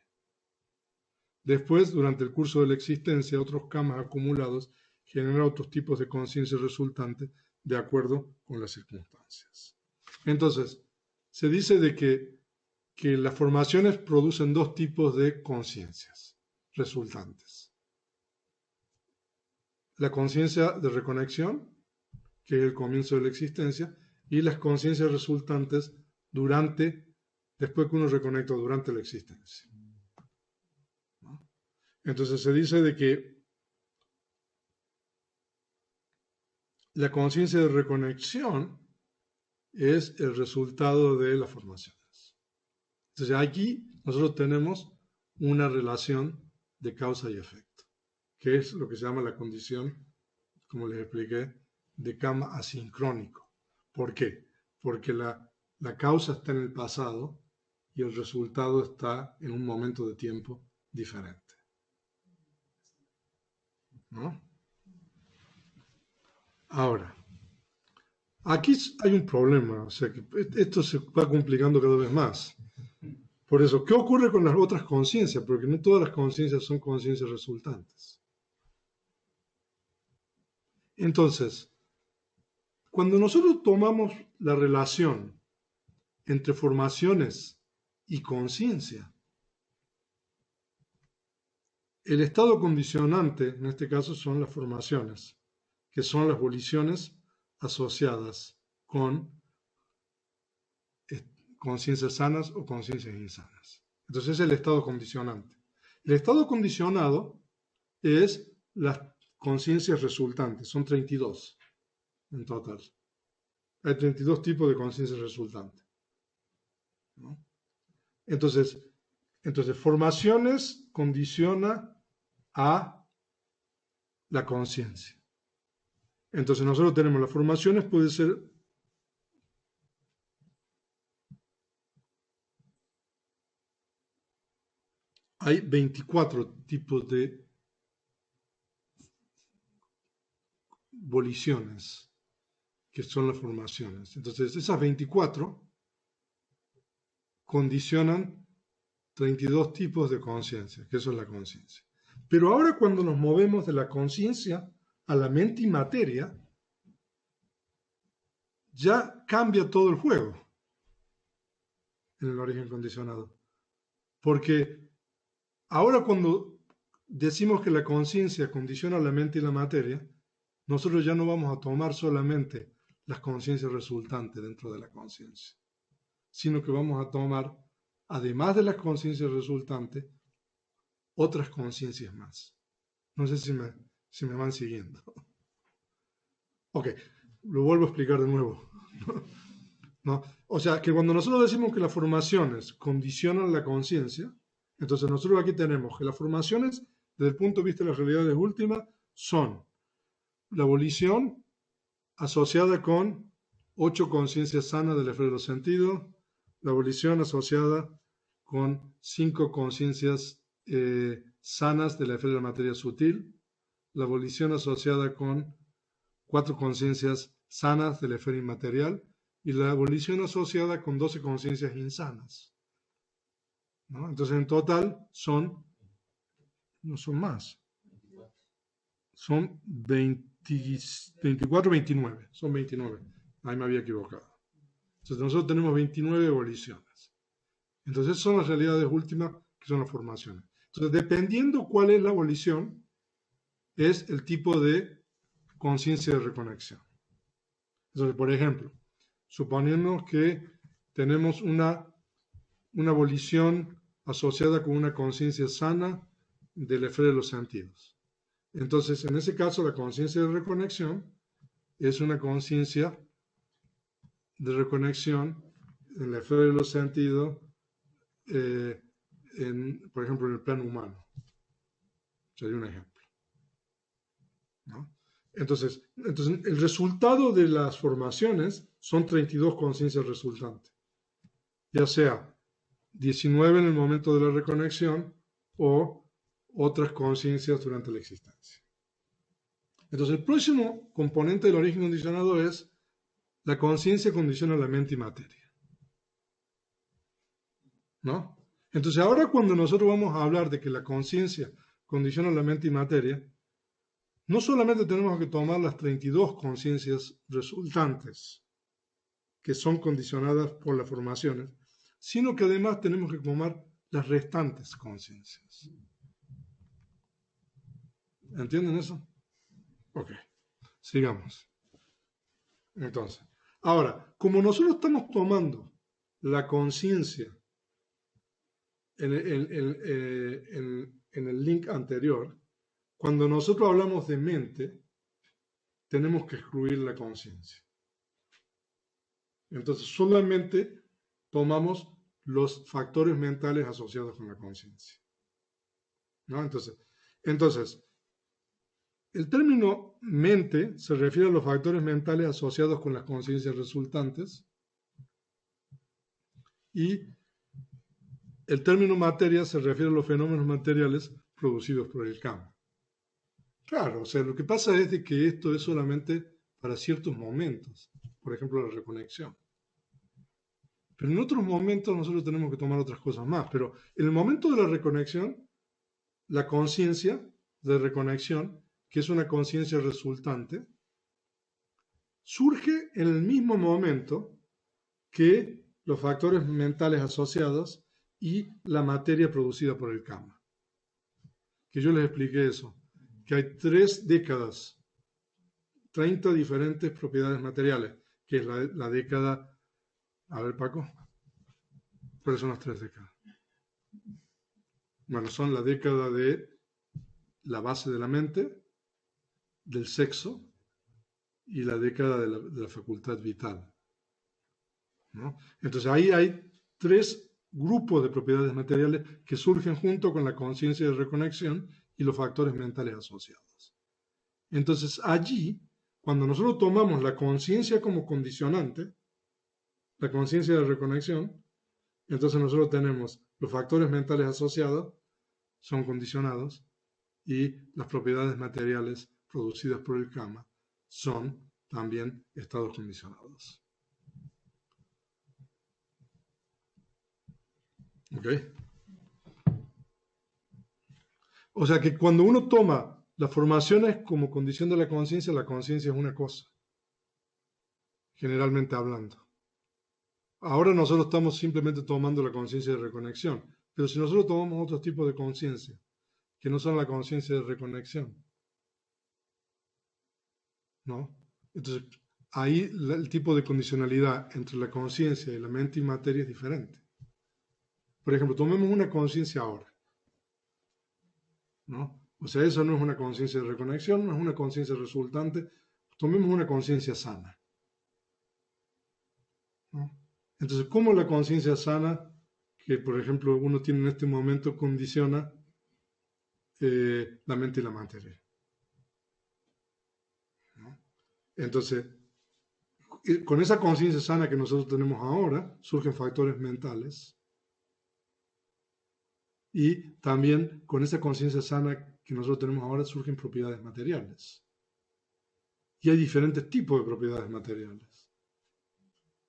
Después, durante el curso de la existencia, otros karmas acumulados generan otros tipos de conciencia resultantes de acuerdo con las circunstancias. Entonces, se dice de que las formaciones producen dos tipos de conciencias resultantes. La conciencia de reconexión, que es el comienzo de la existencia, y las conciencias resultantes después que uno reconecta durante la existencia. ¿No? Entonces se dice de que la conciencia de reconexión es el resultado de las formaciones. Entonces aquí nosotros tenemos una relación de causa y efecto, que es lo que se llama la condición, como les expliqué, de karma asincrónico. ¿Por qué? Porque la causa está en el pasado y el resultado está en un momento de tiempo diferente. ¿No? Ahora, aquí hay un problema, o sea que esto se va complicando cada vez más. Por eso, ¿qué ocurre con las otras conciencias? Porque no todas las conciencias son conciencias resultantes. Entonces, cuando nosotros tomamos la relación entre formaciones y conciencia, el estado condicionante, en este caso, son las formaciones, que son las voliciones asociadas con conciencias sanas o conciencias insanas. Entonces es el estado condicionante. El estado condicionado es las conciencias resultantes, son 32 en total. Hay 32 tipos de conciencias resultantes. ¿No? Entonces, formaciones condiciona a la conciencia. Entonces nosotros tenemos las formaciones, puede ser hay 24 tipos de voliciones, que son las formaciones. Entonces esas 24 condicionan 32 tipos de conciencia, que eso es la conciencia. Pero ahora cuando nos movemos de la conciencia a la mente y materia, ya cambia todo el juego en el origen condicionado. Porque ahora cuando decimos que la conciencia condiciona la mente y la materia, nosotros ya no vamos a tomar solamente las conciencias resultantes dentro de la conciencia, sino que vamos a tomar, además de las conciencias resultantes, otras conciencias más. No sé si me van siguiendo. Ok, lo vuelvo a explicar de nuevo. ¿No? O sea, que cuando nosotros decimos que las formaciones condicionan la conciencia, entonces nosotros aquí tenemos que las formaciones, desde el punto de vista de las realidades últimas, son la volición asociada con 8 conciencias sanas de la esfera de los sentidos, la volición asociada con 5 conciencias sanas de la esfera de la materia sutil, la volición asociada con 4 conciencias sanas de la esfera inmaterial y la volición asociada con 12 conciencias insanas. ¿No? Entonces en total no son más, son 20. 24, 29. Son 29. Ahí me había equivocado. Entonces nosotros tenemos 29 voliciones. Entonces son las realidades últimas que son las formaciones. Entonces, dependiendo cuál es la volición, es el tipo de conciencia de reconexión. Entonces, por ejemplo, suponemos que tenemos una volición asociada con una conciencia sana de la esfera de los sentidos. Entonces, en ese caso, la conciencia de reconexión es una conciencia de reconexión en la esfera de los sentidos, por ejemplo, en el plano humano. Sería un ejemplo, ¿no? Entonces, el resultado de las formaciones son 32 conciencias resultantes, ya sea 19 en el momento de la reconexión o otras conciencias durante la existencia. Entonces, el próximo componente del origen condicionado es la conciencia condiciona la mente y materia, ¿no? Entonces, ahora cuando nosotros vamos a hablar de que la conciencia condiciona la mente y materia, no solamente tenemos que tomar las 32 conciencias resultantes que son condicionadas por las formaciones, sino que además tenemos que tomar las restantes conciencias. ¿Entienden eso? Ok, sigamos. Entonces, ahora, como nosotros estamos tomando la conciencia en el link anterior, cuando nosotros hablamos de mente, tenemos que excluir la conciencia. Entonces, solamente tomamos los factores mentales asociados con la conciencia, ¿no? Entonces, el término mente se refiere a los factores mentales asociados con las conciencias resultantes y el término materia se refiere a los fenómenos materiales producidos por el campo. Claro, o sea, lo que pasa es de que esto es solamente para ciertos momentos, por ejemplo, la reconexión. Pero en otros momentos nosotros tenemos que tomar otras cosas más. Pero en el momento de la reconexión, la conciencia de reconexión, que es una conciencia resultante, surge en el mismo momento que los factores mentales asociados y la materia producida por el karma. Que yo les expliqué eso, que hay 3 décadas, 30 diferentes propiedades materiales, que es la década... A ver, Paco, ¿cuáles son las 3 décadas? Bueno, son la década de la base de la mente, del sexo y la década de la facultad vital, ¿no? Entonces ahí hay 3 grupos de propiedades materiales que surgen junto con la conciencia de reconexión y los factores mentales asociados. Entonces allí, cuando nosotros tomamos la conciencia como condicionante, la conciencia de reconexión, entonces nosotros tenemos los factores mentales asociados, son condicionados, y las propiedades materiales producidas por el karma son también estados condicionados. ¿Ok? O sea que cuando uno toma las formaciones como condición de la conciencia es una cosa, generalmente hablando. Ahora nosotros estamos simplemente tomando la conciencia de reconexión, pero si nosotros tomamos otros tipos de conciencia, que no son la conciencia de reconexión, ¿no? Entonces, ahí el tipo de condicionalidad entre la conciencia y la mente y materia es diferente. Por ejemplo, tomemos una conciencia ahora, ¿no? O sea, eso no es una conciencia de reconexión, no es una conciencia resultante. Tomemos una conciencia sana, ¿no? Entonces, ¿cómo la conciencia sana, que por ejemplo uno tiene en este momento, condiciona la mente y la materia, ¿no? Entonces, con esa conciencia sana que nosotros tenemos ahora, surgen factores mentales. Y también con esa conciencia sana que nosotros tenemos ahora surgen propiedades materiales. Y hay diferentes tipos de propiedades materiales,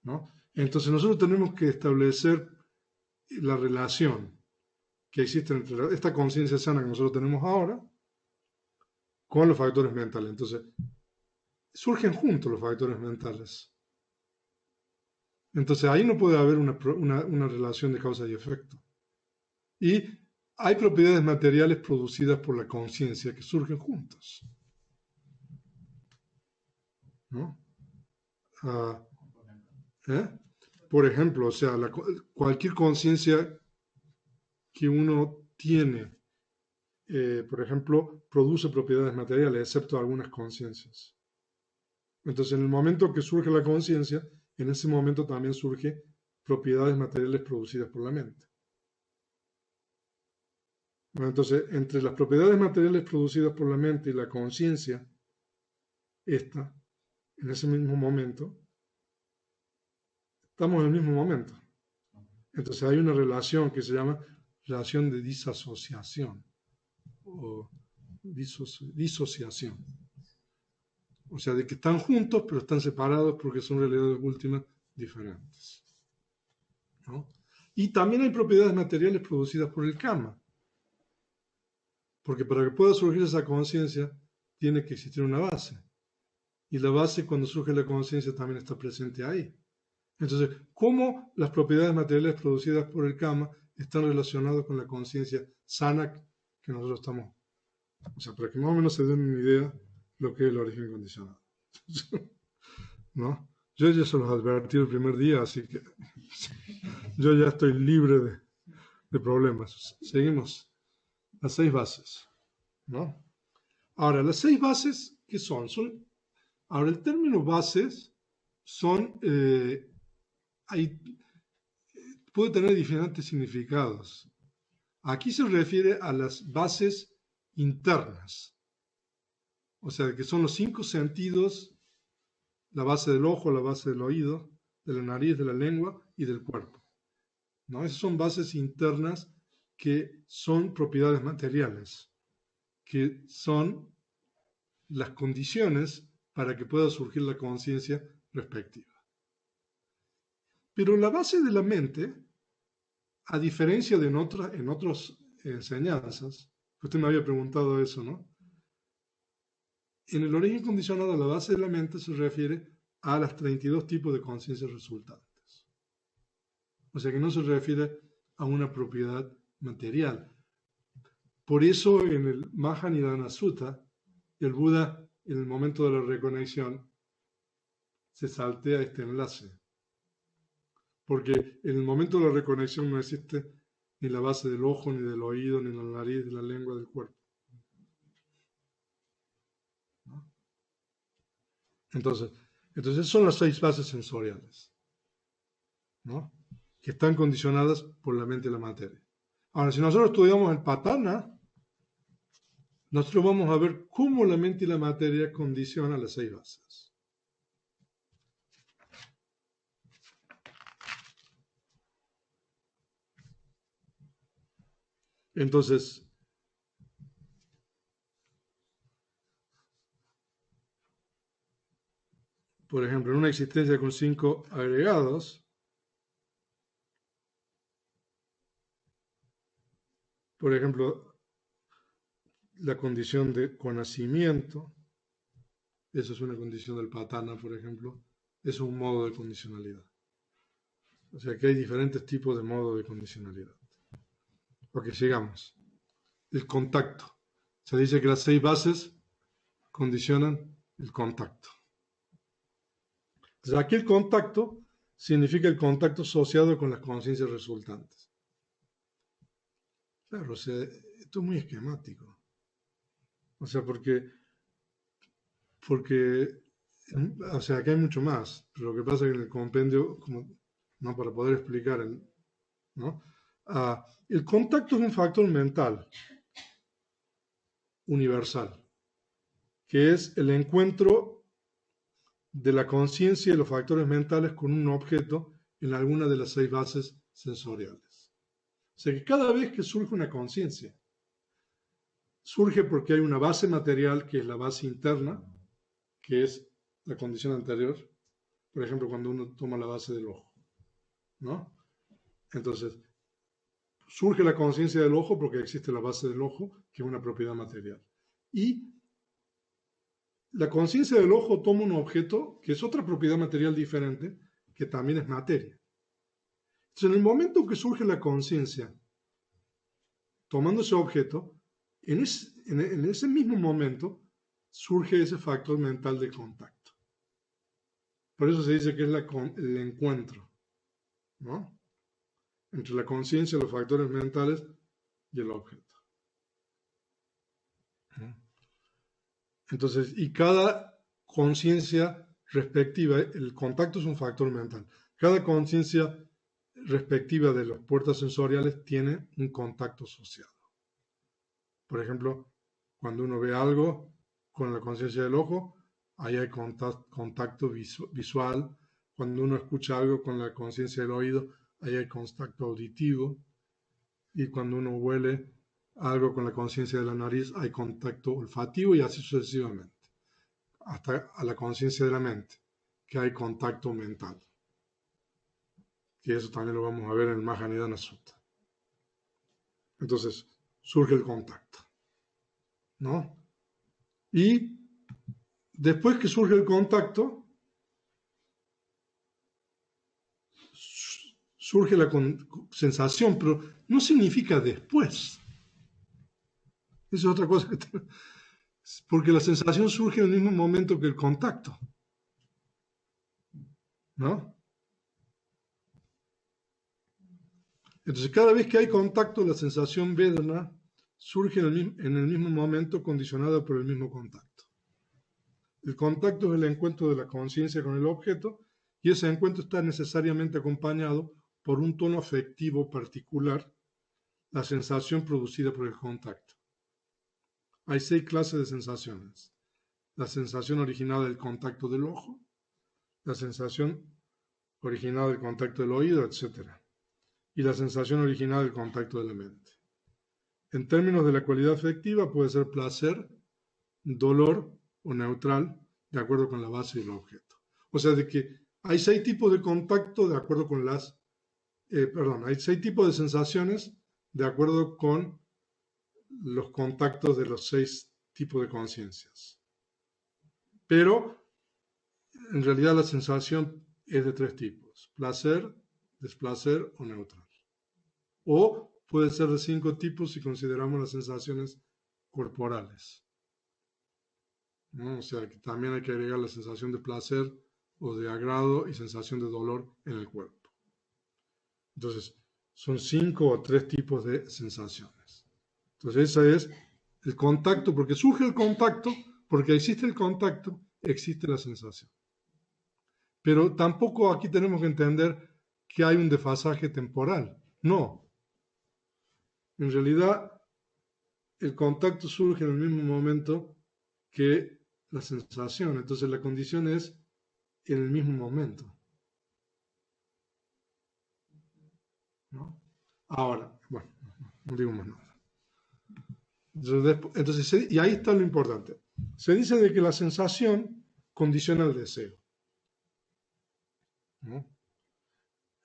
¿no? Entonces nosotros tenemos que establecer la relación que existe entre esta conciencia sana que nosotros tenemos ahora con los factores mentales. Entonces, surgen juntos los factores mentales. Entonces ahí no puede haber una relación de causa y efecto. Y hay propiedades materiales producidas por la conciencia que surgen juntas, ¿no? Por ejemplo, o sea, cualquier conciencia que uno tiene, por ejemplo, produce propiedades materiales, excepto algunas conciencias. Entonces, en el momento que surge la conciencia, en ese momento también surgen propiedades materiales producidas por la mente. Bueno, entonces, entre las propiedades materiales producidas por la mente y la conciencia, esta, en ese mismo momento, estamos en el mismo momento. Entonces hay una relación que se llama relación de disasociación o disociación. O sea, de que están juntos pero están separados porque son realidades últimas diferentes, ¿no? Y también hay propiedades materiales producidas por el karma. Porque para que pueda surgir esa conciencia tiene que existir una base. Y la base, cuando surge la conciencia, también está presente ahí. Entonces, ¿cómo las propiedades materiales producidas por el karma están relacionadas con la conciencia sana que nosotros estamos? O sea, para que más o menos se den una idea lo que es el origen condicionado. ¿No? Yo ya se los advertí el primer día, así que yo ya estoy libre de problemas. Seguimos. Las 6 bases, ¿no? Ahora, las 6 bases, ¿qué son? Ahora, el término bases son, puede tener diferentes significados. Aquí se refiere a las bases internas, o sea, que son los 5 sentidos, la base del ojo, la base del oído, de la nariz, de la lengua y del cuerpo, ¿no? Esas son bases internas que son propiedades materiales, que son las condiciones para que pueda surgir la conciencia respectiva. Pero la base de la mente, a diferencia de en otras enseñanzas, usted me había preguntado eso, ¿no? En el origen condicionado, la base de la mente se refiere a las 32 tipos de conciencias resultantes. O sea que no se refiere a una propiedad material. Por eso en el Mahanidana Sutta, el Buda, en el momento de la reconexión, se saltea este enlace. Porque en el momento de la reconexión no existe ni la base del ojo, ni del oído, ni la nariz, ni la lengua, del cuerpo. ¿No? Entonces son las 6 bases sensoriales, ¿no? Que están condicionadas por la mente y la materia. Ahora, si nosotros estudiamos el Patana, nosotros vamos a ver cómo la mente y la materia condicionan las 6 bases. Entonces, por ejemplo, en una existencia con 5 agregados, por ejemplo, la condición de conocimiento, eso es una condición del Patana, por ejemplo, es un modo de condicionalidad. O sea que hay diferentes tipos de modos de condicionalidad. Ok, sigamos. El contacto. Se dice que las 6 bases condicionan el contacto. Entonces, aquí el contacto significa el contacto asociado con las conciencias resultantes. Claro, o sea, esto es muy esquemático. O sea, porque o sea, aquí hay mucho más, pero lo que pasa es que en el compendio, como, no para poder explicar, ¿no? El contacto es un factor mental universal, que es el encuentro de la conciencia y los factores mentales con un objeto en alguna de las 6 bases sensoriales. O sea que cada vez que surge una conciencia, surge porque hay una base material que es la base interna, que es la condición anterior. Por ejemplo, cuando uno toma la base del ojo, ¿no? Entonces, surge la conciencia del ojo porque existe la base del ojo, que es una propiedad material. Y la conciencia del ojo toma un objeto que es otra propiedad material diferente, que también es materia. Entonces, en el momento que surge la conciencia, tomando ese objeto, en ese mismo momento surge ese factor mental de contacto. Por eso se dice que es el encuentro, ¿no?, entre la conciencia, los factores mentales y el objeto. Entonces, y cada conciencia respectiva, el contacto es un factor mental, cada conciencia respectiva de las puertas sensoriales tiene un contacto asociado. Por ejemplo, cuando uno ve algo con la conciencia del ojo, ahí hay contacto visual. Cuando uno escucha algo con la conciencia del oído, ahí hay contacto auditivo. Y cuando uno huele algo con la conciencia de la nariz, hay contacto olfativo, y así sucesivamente, hasta a la conciencia de la mente, que hay contacto mental. Y eso también lo vamos a ver en el Mahanidana Sutta. Entonces, surge el contacto, ¿no? Y después que surge el contacto, surge la sensación, pero no significa después. Esa es otra cosa, porque la sensación surge en el mismo momento que el contacto, ¿no? Entonces, cada vez que hay contacto, la sensación Vedana surge en el mismo momento, condicionada por el mismo contacto. El contacto es el encuentro de la conciencia con el objeto, y ese encuentro está necesariamente acompañado por un tono afectivo particular, la sensación producida por el contacto. Hay 6 clases de sensaciones: la sensación originada del contacto del ojo, la sensación originada del contacto del oído, etc., y la sensación original del contacto de la mente. En términos de la cualidad afectiva, puede ser placer, dolor o neutral, de acuerdo con la base del objeto. O sea, de que hay 6 tipos de contacto de acuerdo con hay 6 tipos de sensaciones de acuerdo con los contactos de los 6 tipos de conciencias. Pero, en realidad, la sensación es de 3 tipos: placer, desplacer o neutral. O puede ser de 5 tipos si consideramos las sensaciones corporales, ¿no? O sea, que también hay que agregar la sensación de placer o de agrado y sensación de dolor en el cuerpo. Entonces, son 5 o 3 tipos de sensaciones. Entonces, ese es el contacto, porque surge el contacto, porque existe el contacto, existe la sensación. Pero tampoco aquí tenemos que entender que hay un desfasaje temporal. No. En realidad, el contacto surge en el mismo momento que la sensación. Entonces, la condición es en el mismo momento, ¿no? Ahora, bueno, no digo más nada. Entonces, y ahí está lo importante. Se dice de que la sensación condiciona el deseo, ¿no?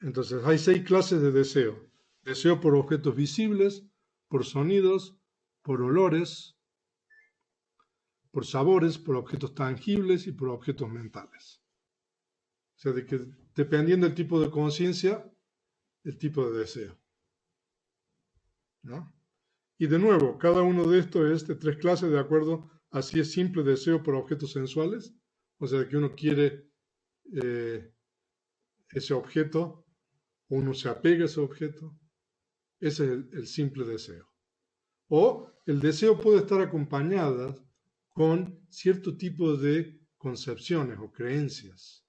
Entonces, hay 6 clases de deseo. Deseo por objetos visibles, por sonidos, por olores, por sabores, por objetos tangibles y por objetos mentales. O sea, de que dependiendo del tipo de conciencia, el tipo de deseo, ¿no? Y de nuevo, cada uno de estos es de 3 clases de acuerdo a si es simple deseo por objetos sensuales, o sea, que uno quiere ese objeto, o uno se apega a ese objeto. Ese es el simple deseo. O el deseo puede estar acompañado con cierto tipo de concepciones o creencias,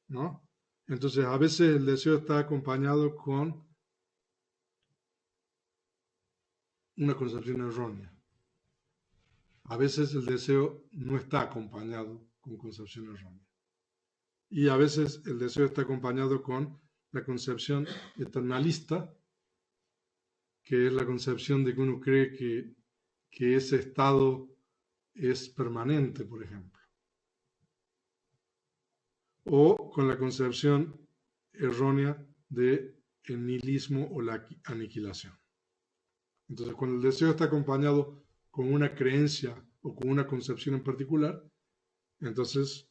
¿no? Entonces, a veces el deseo está acompañado con una concepción errónea. A veces el deseo no está acompañado con concepción errónea. Y a veces el deseo está acompañado con la concepción eternalista, que es la concepción de que uno cree que ese estado es permanente, por ejemplo. O con la concepción errónea de el nihilismo o la aniquilación. Entonces, cuando el deseo está acompañado con una creencia o con una concepción en particular, entonces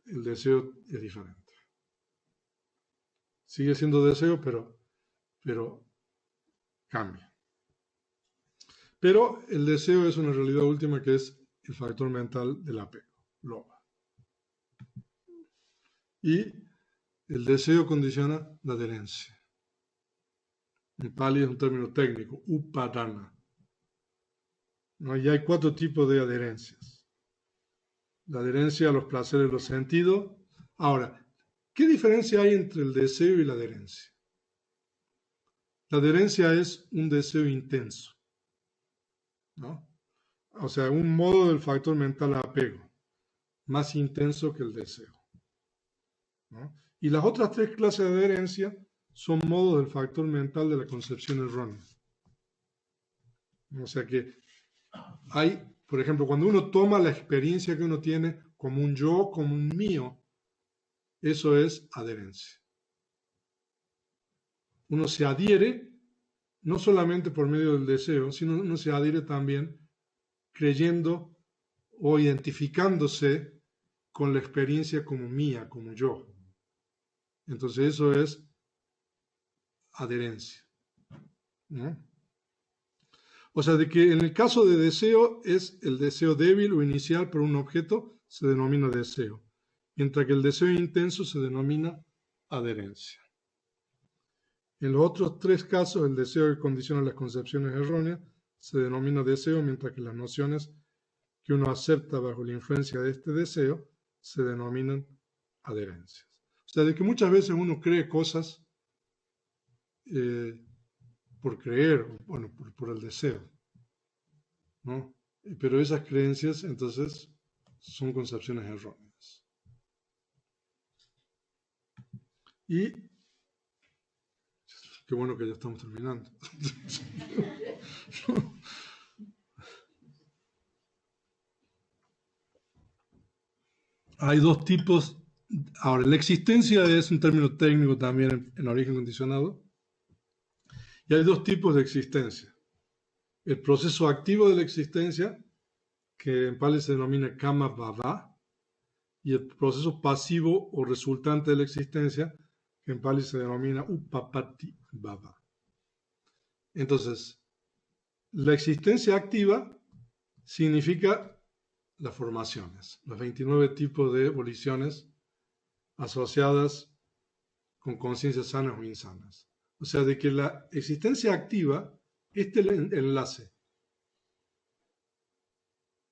el deseo es diferente. Sigue siendo deseo, pero cambia. Pero el deseo es una realidad última que es el factor mental del apego, lobha. Y el deseo condiciona la adherencia. En Pali es un término técnico, upadana. ¿No? Y hay 4 tipos de adherencias. La adherencia a los placeres de los sentidos. Ahora, ¿qué diferencia hay entre el deseo y la adherencia? La adherencia es un deseo intenso, ¿no? O sea, un modo del factor mental apego, más intenso que el deseo, ¿no? Y las otras 3 clases de adherencia son modos del factor mental de la concepción errónea. O sea que hay, por ejemplo, cuando uno toma la experiencia que uno tiene como un yo, como un mío, eso es adherencia. Uno se adhiere no solamente por medio del deseo, sino uno se adhiere también creyendo o identificándose con la experiencia como mía, como yo. Entonces eso es adherencia, ¿no? O sea, de que en el caso de deseo es el deseo débil o inicial por un objeto, se denomina deseo, mientras que el deseo intenso se denomina adherencia. En los otros 3 casos, el deseo que condiciona las concepciones erróneas se denomina deseo, mientras que las nociones que uno acepta bajo la influencia de este deseo se denominan adherencias. O sea, de que muchas veces uno cree cosas por creer, bueno, por el deseo, ¿no? Pero esas creencias, entonces, son concepciones erróneas. Y qué bueno que ya estamos terminando. Hay 2 tipos. Ahora, la existencia es un término técnico también en origen condicionado. Y hay 2 tipos de existencia. El proceso activo de la existencia, que en Pali se denomina kama bhava, y el proceso pasivo o resultante de la existencia, que en Pali se denomina upapatti bhava. Entonces, la existencia activa significa las formaciones, los 29 tipos de voliciones asociadas con conciencias sanas o insanas. O sea, de que la existencia activa, este es el enlace.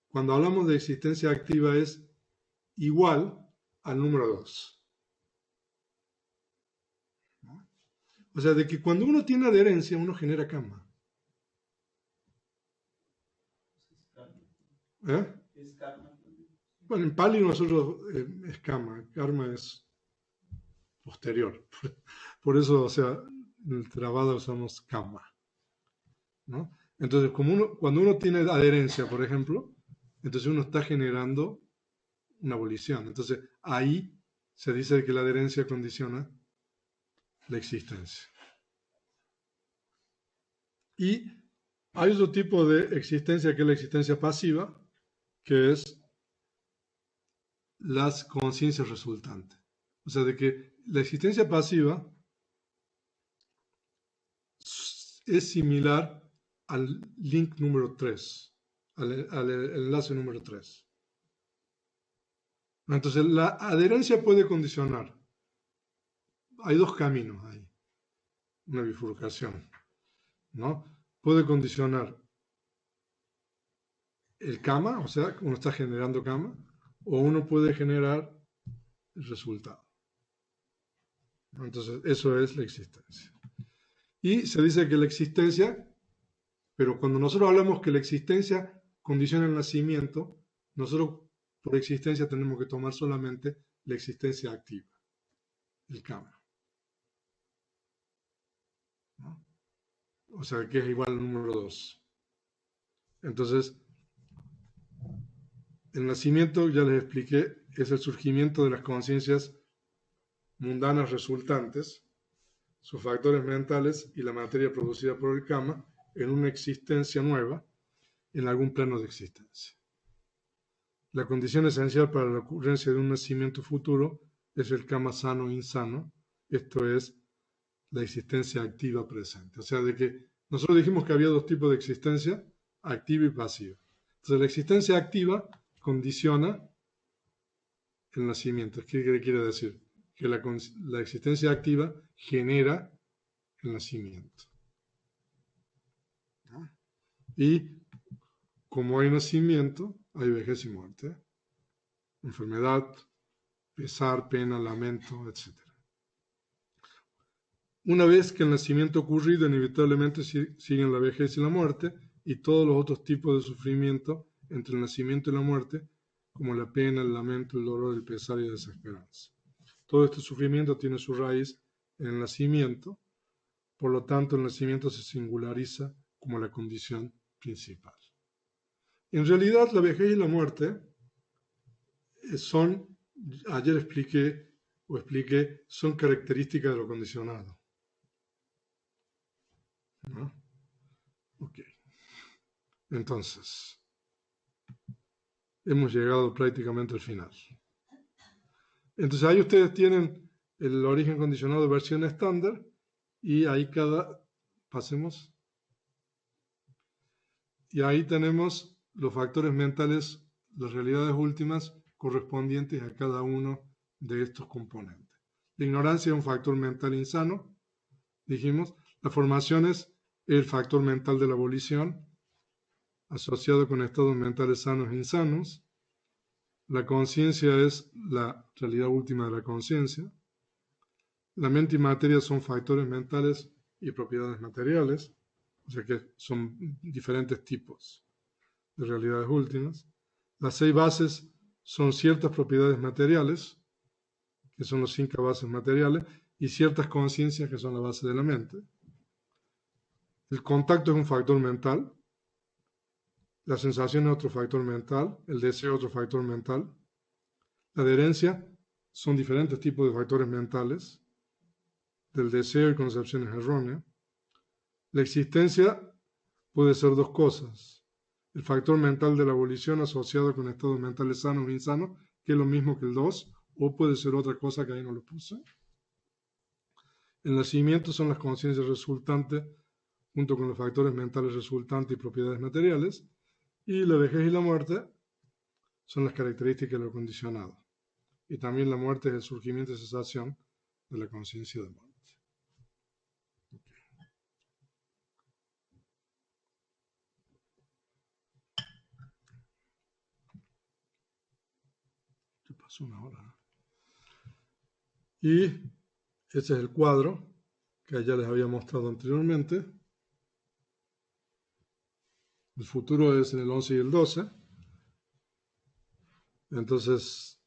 Cuando hablamos de existencia activa es igual al número 2. O sea, de que cuando uno tiene adherencia, uno genera karma. ¿Eh? Es karma. Bueno, en Pali nosotros es karma. Karma es posterior. Por eso, o sea, en el Theravada usamos karma, ¿no? Entonces, cuando uno tiene adherencia, por ejemplo, entonces uno está generando una volición. Entonces, ahí se dice que la adherencia condiciona la existencia. Y hay otro tipo de existencia que es la existencia pasiva, que es las conciencias resultantes. O sea, de que la existencia pasiva es similar al link número 3, al enlace número 3. Entonces, la adherencia puede condicionar. Hay 2 caminos ahí, una bifurcación, ¿no? Puede condicionar el kama, o sea, uno está generando kama, o uno puede generar el resultado. Entonces, eso es la existencia. Y se dice que la existencia, pero cuando nosotros hablamos que la existencia condiciona el nacimiento, nosotros por existencia tenemos que tomar solamente la existencia activa, el kama, ¿no? O sea, que es igual al número 2. Entonces, el nacimiento, ya les expliqué, es el surgimiento de las conciencias mundanas resultantes, sus factores mentales y la materia producida por el kama en una existencia nueva, en algún plano de existencia. la condición esencial para la ocurrencia de un nacimiento futuro es el karma sano o insano, esto es la existencia activa presente. O sea, de que nosotros dijimos que había dos tipos de existencia, activa y pasiva. Entonces, la existencia activa condiciona el nacimiento. ¿Qué quiere decir? Que la existencia activa genera el nacimiento. ¿No? Y como hay nacimiento, hay vejez y muerte, enfermedad, pesar, pena, lamento, etc. Una vez que el nacimiento ha ocurrido, inevitablemente siguen la vejez y la muerte y todos los otros tipos de sufrimiento entre el nacimiento y la muerte, como la pena, el lamento, el dolor, el pesar y la desesperanza. Todo este sufrimiento tiene su raíz en el nacimiento, por lo tanto el nacimiento se singulariza como la condición principal. En realidad, la vejez y la muerte son, ayer expliqué, son características de lo condicionado. ¿No? Ok. Entonces, hemos llegado prácticamente al final. Entonces, ahí ustedes tienen el origen condicionado de versión estándar y ahí pasemos. Y ahí tenemos los factores mentales, las realidades últimas correspondientes a cada uno de estos componentes. La ignorancia es un factor mental insano, dijimos. La formación es el factor mental de la abolición, asociado con estados mentales sanos e insanos. La conciencia es la realidad última de la conciencia. La mente y materia son factores mentales y propiedades materiales, o sea que son diferentes tipos de realidades últimas. Las 6 bases son ciertas propiedades materiales, que son las 5 bases materiales, y ciertas conciencias, que son la base de la mente. El contacto es un factor mental, la sensación es otro factor mental, el deseo es otro factor mental. La adherencia son diferentes tipos de factores mentales, del deseo y concepciones erróneas. La existencia puede ser 2 cosas. El factor mental de la abolición asociado con estados mentales sanos o insanos, que es lo mismo que el 2, o puede ser otra cosa que ahí no lo puse. El nacimiento son las conciencias resultantes junto con los factores mentales resultantes y propiedades materiales, y la vejez y la muerte son las características de lo condicionado. Y también la muerte es el surgimiento y cesación de la conciencia de muerte. ¿Qué pasó una hora? Y ese es el cuadro que ya les había mostrado anteriormente. El futuro es en el 11 y el 12. Entonces,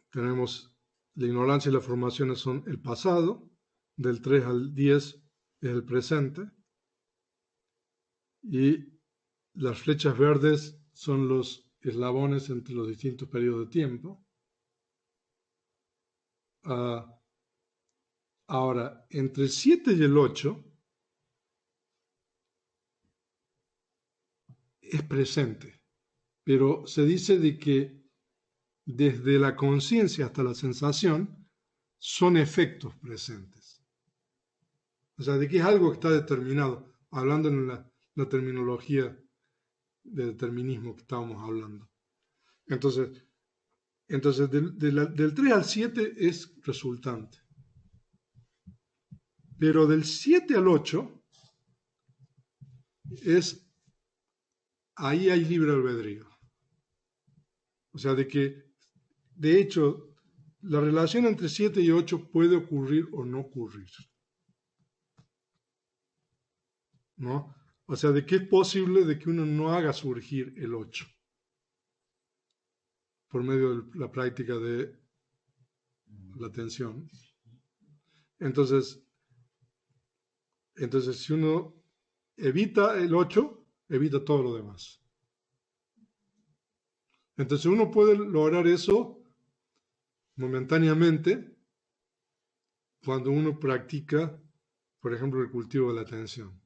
tenemos la ignorancia y las formaciones son el pasado, del 3 al 10 es el presente, y las flechas verdes son los eslabones entre los distintos periodos de tiempo. Ahora, entre el 7 y el 8 es presente, pero se dice de que desde la conciencia hasta la sensación son efectos presentes. O sea, de que es algo que está determinado, hablando en la terminología de determinismo que estábamos hablando. Entonces del 3 al 7 es resultante. Pero del 7 al 8 ahí hay libre albedrío. O sea, de que, de hecho, la relación entre 7 y 8 puede ocurrir o no ocurrir. ¿No? O sea, de que es posible de que uno no haga surgir el 8 por medio de la práctica de la atención. Entonces, si uno evita el 8, evita todo lo demás. Entonces uno puede lograr eso momentáneamente cuando uno practica, por ejemplo, el cultivo de la atención.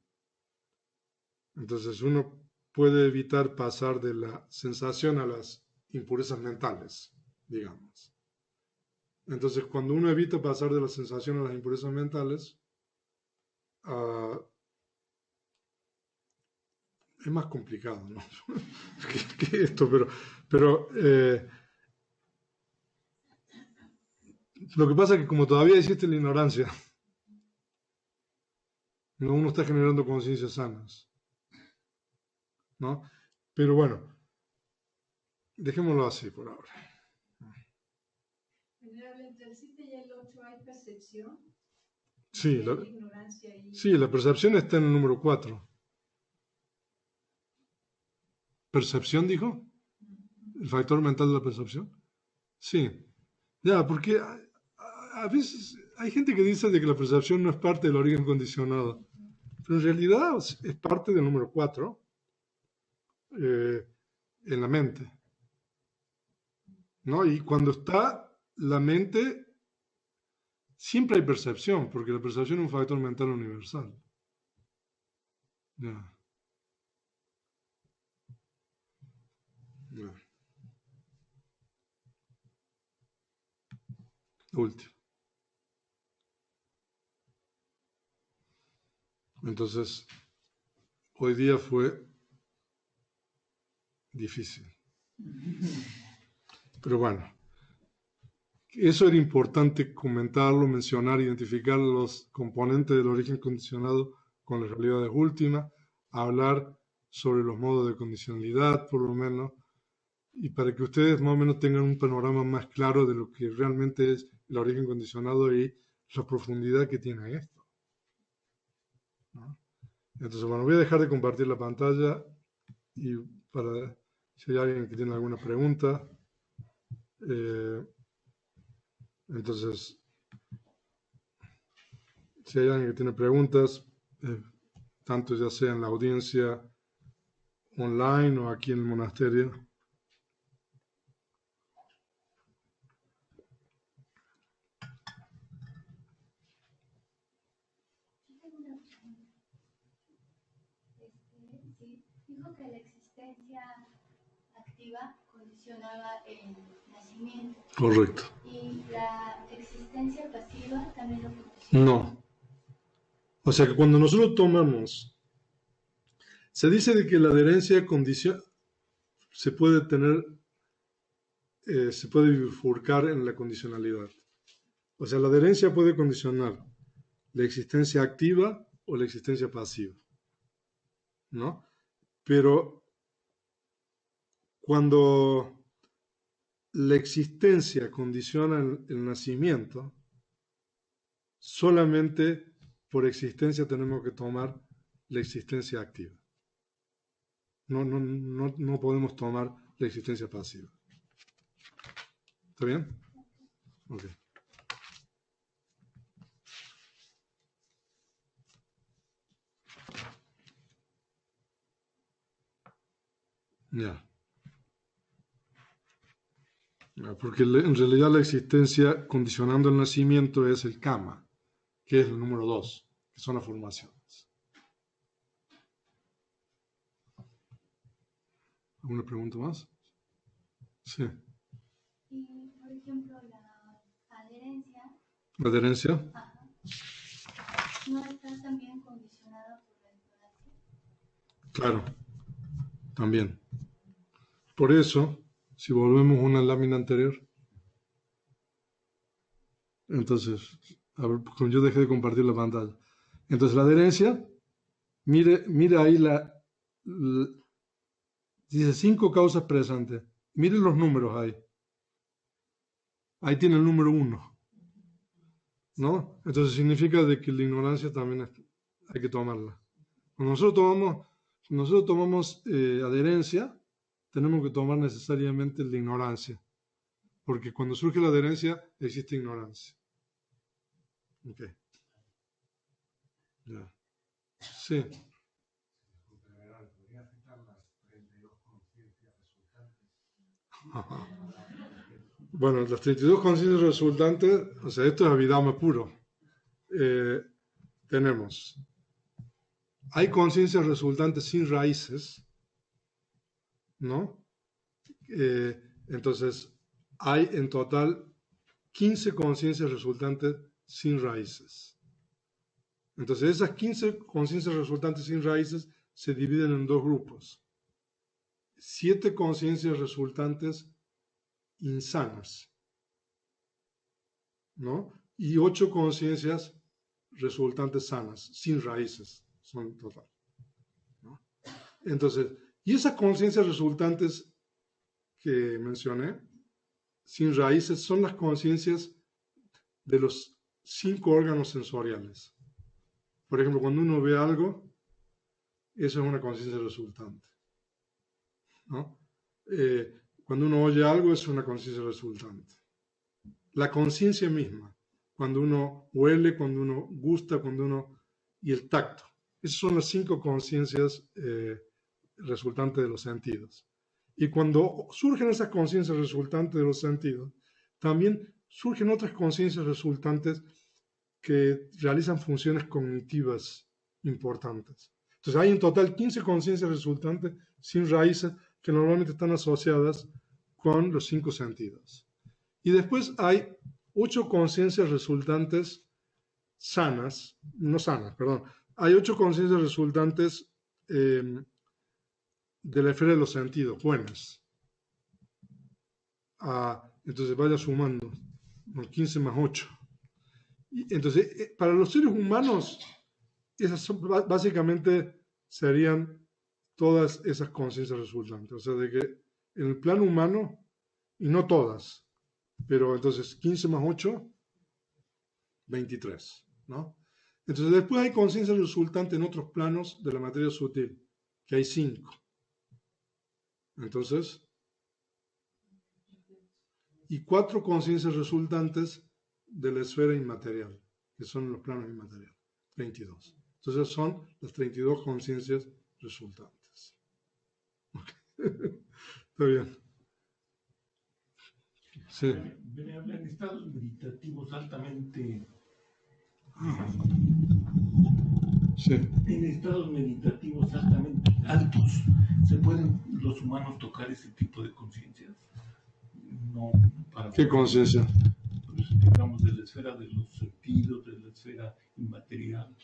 Entonces uno puede evitar pasar de la sensación a las impurezas mentales, digamos. Entonces, cuando uno evita pasar de la sensación a las impurezas mentales, es más complicado, ¿no? que esto, pero lo que pasa es que como todavía existe la ignorancia, ¿no? Uno está generando conciencias sanas, ¿no? Pero bueno, dejémoslo así por ahora. Generalmente el 7 y el 8 hay percepción. Sí, Y hay ignorancia y... sí, la percepción está en el número 4. ¿Percepción, dijo? ¿El factor mental de la percepción? Sí. Ya, porque a veces hay gente que dice de que la percepción no es parte del origen condicionado, pero en realidad es parte del número 4 en la mente, ¿no? Y cuando está la mente, siempre hay percepción, porque la percepción es un factor mental universal. Ya. Ya. Último. Entonces, hoy día fue difícil. Pero bueno, eso era importante comentarlo, mencionar, identificar los componentes del origen condicionado con las realidades últimas, hablar sobre los modos de condicionalidad, por lo menos, y para que ustedes más o menos tengan un panorama más claro de lo que realmente es el origen condicionado y la profundidad que tiene esto, ¿no? Entonces, bueno, voy a dejar de compartir la pantalla y para si hay alguien que tiene alguna pregunta, entonces, si hay alguien que tiene preguntas, tanto ya sea en la audiencia online o aquí en el monasterio. Sí, dijo que la existencia activa condicionaba el nacimiento. Correcto. ¿Y la existencia pasiva también lo condiciona? No. O sea que cuando nosotros tomamos, se dice de que la adherencia se puede tener, se puede bifurcar en la condicionalidad. O sea, la adherencia puede condicionar la existencia activa o la existencia pasiva, ¿no? Pero cuando la existencia condiciona el nacimiento, solamente por existencia tenemos que tomar la existencia activa. No podemos tomar la existencia pasiva. ¿Está bien? Ok. Ya. Porque en realidad la existencia condicionando el nacimiento es el kama, que es el número 2, que son las formaciones. ¿Alguna pregunta más? Sí. Y, por ejemplo, la adherencia. ¿La adherencia? Ajá, ¿no está también condicionada por la ignorancia? Claro, también. Por eso, si volvemos a una lámina anterior, entonces, a ver, yo dejé de compartir la pantalla. Entonces, la adherencia, mire ahí dice 5 causas presentes. Mire los números ahí. Ahí tiene el número 1, ¿no? Entonces significa de que la ignorancia también hay que tomarla. Cuando nosotros tomamos adherencia, tenemos que tomar necesariamente la ignorancia. Porque cuando surge la adherencia, existe ignorancia. Ok. Ya. Sí. Ajá. Bueno, las 32 conciencias resultantes, o sea, esto es Abhidhamma puro. Hay conciencias resultantes sin raíces, ¿no? Entonces, hay en total 15 conciencias resultantes sin raíces. Entonces, esas 15 conciencias resultantes sin raíces se dividen en dos grupos. 7 conciencias resultantes insanas, ¿no? Y 8 conciencias resultantes sanas, sin raíces, son total, ¿no? Entonces, y esas conciencias resultantes que mencioné, sin raíces, son las conciencias de los 5 órganos sensoriales. Por ejemplo, cuando uno ve algo, eso es una conciencia resultante, ¿no? Cuando uno oye algo, es una conciencia resultante. La conciencia misma, cuando uno huele, cuando uno gusta, y el tacto. Esas son las 5 conciencias resultantes de los sentidos. Y cuando surgen esas conciencias resultantes de los sentidos, también surgen otras conciencias resultantes que realizan funciones cognitivas importantes. Entonces hay en total 15 conciencias resultantes sin raíces que normalmente están asociadas con los 5 sentidos. Y después hay 8 conciencias resultantes Hay 8 conciencias resultantes de la esfera de los sentidos, buenas. Entonces vaya sumando, 15 más 8. Entonces, para los seres humanos, esas son, básicamente serían todas esas conciencias resultantes. O sea, de que en el plano humano, y no todas, pero entonces 15 más 8, 23, ¿no? Entonces después hay conciencia resultante en otros planos de la materia sutil, que hay 5. Entonces, y 4 conciencias resultantes de la esfera inmaterial, que son los planos inmateriales, 32. Entonces son las 32 conciencias resultantes. Okay. Está bien. Sí. En estados meditativos altamente... Sí. En estados meditativos altamente altos, ¿se pueden los humanos tocar ese tipo de conciencias? No, para ¿Qué conciencia? Pues, digamos, de la esfera de los sentidos, de la esfera inmaterial.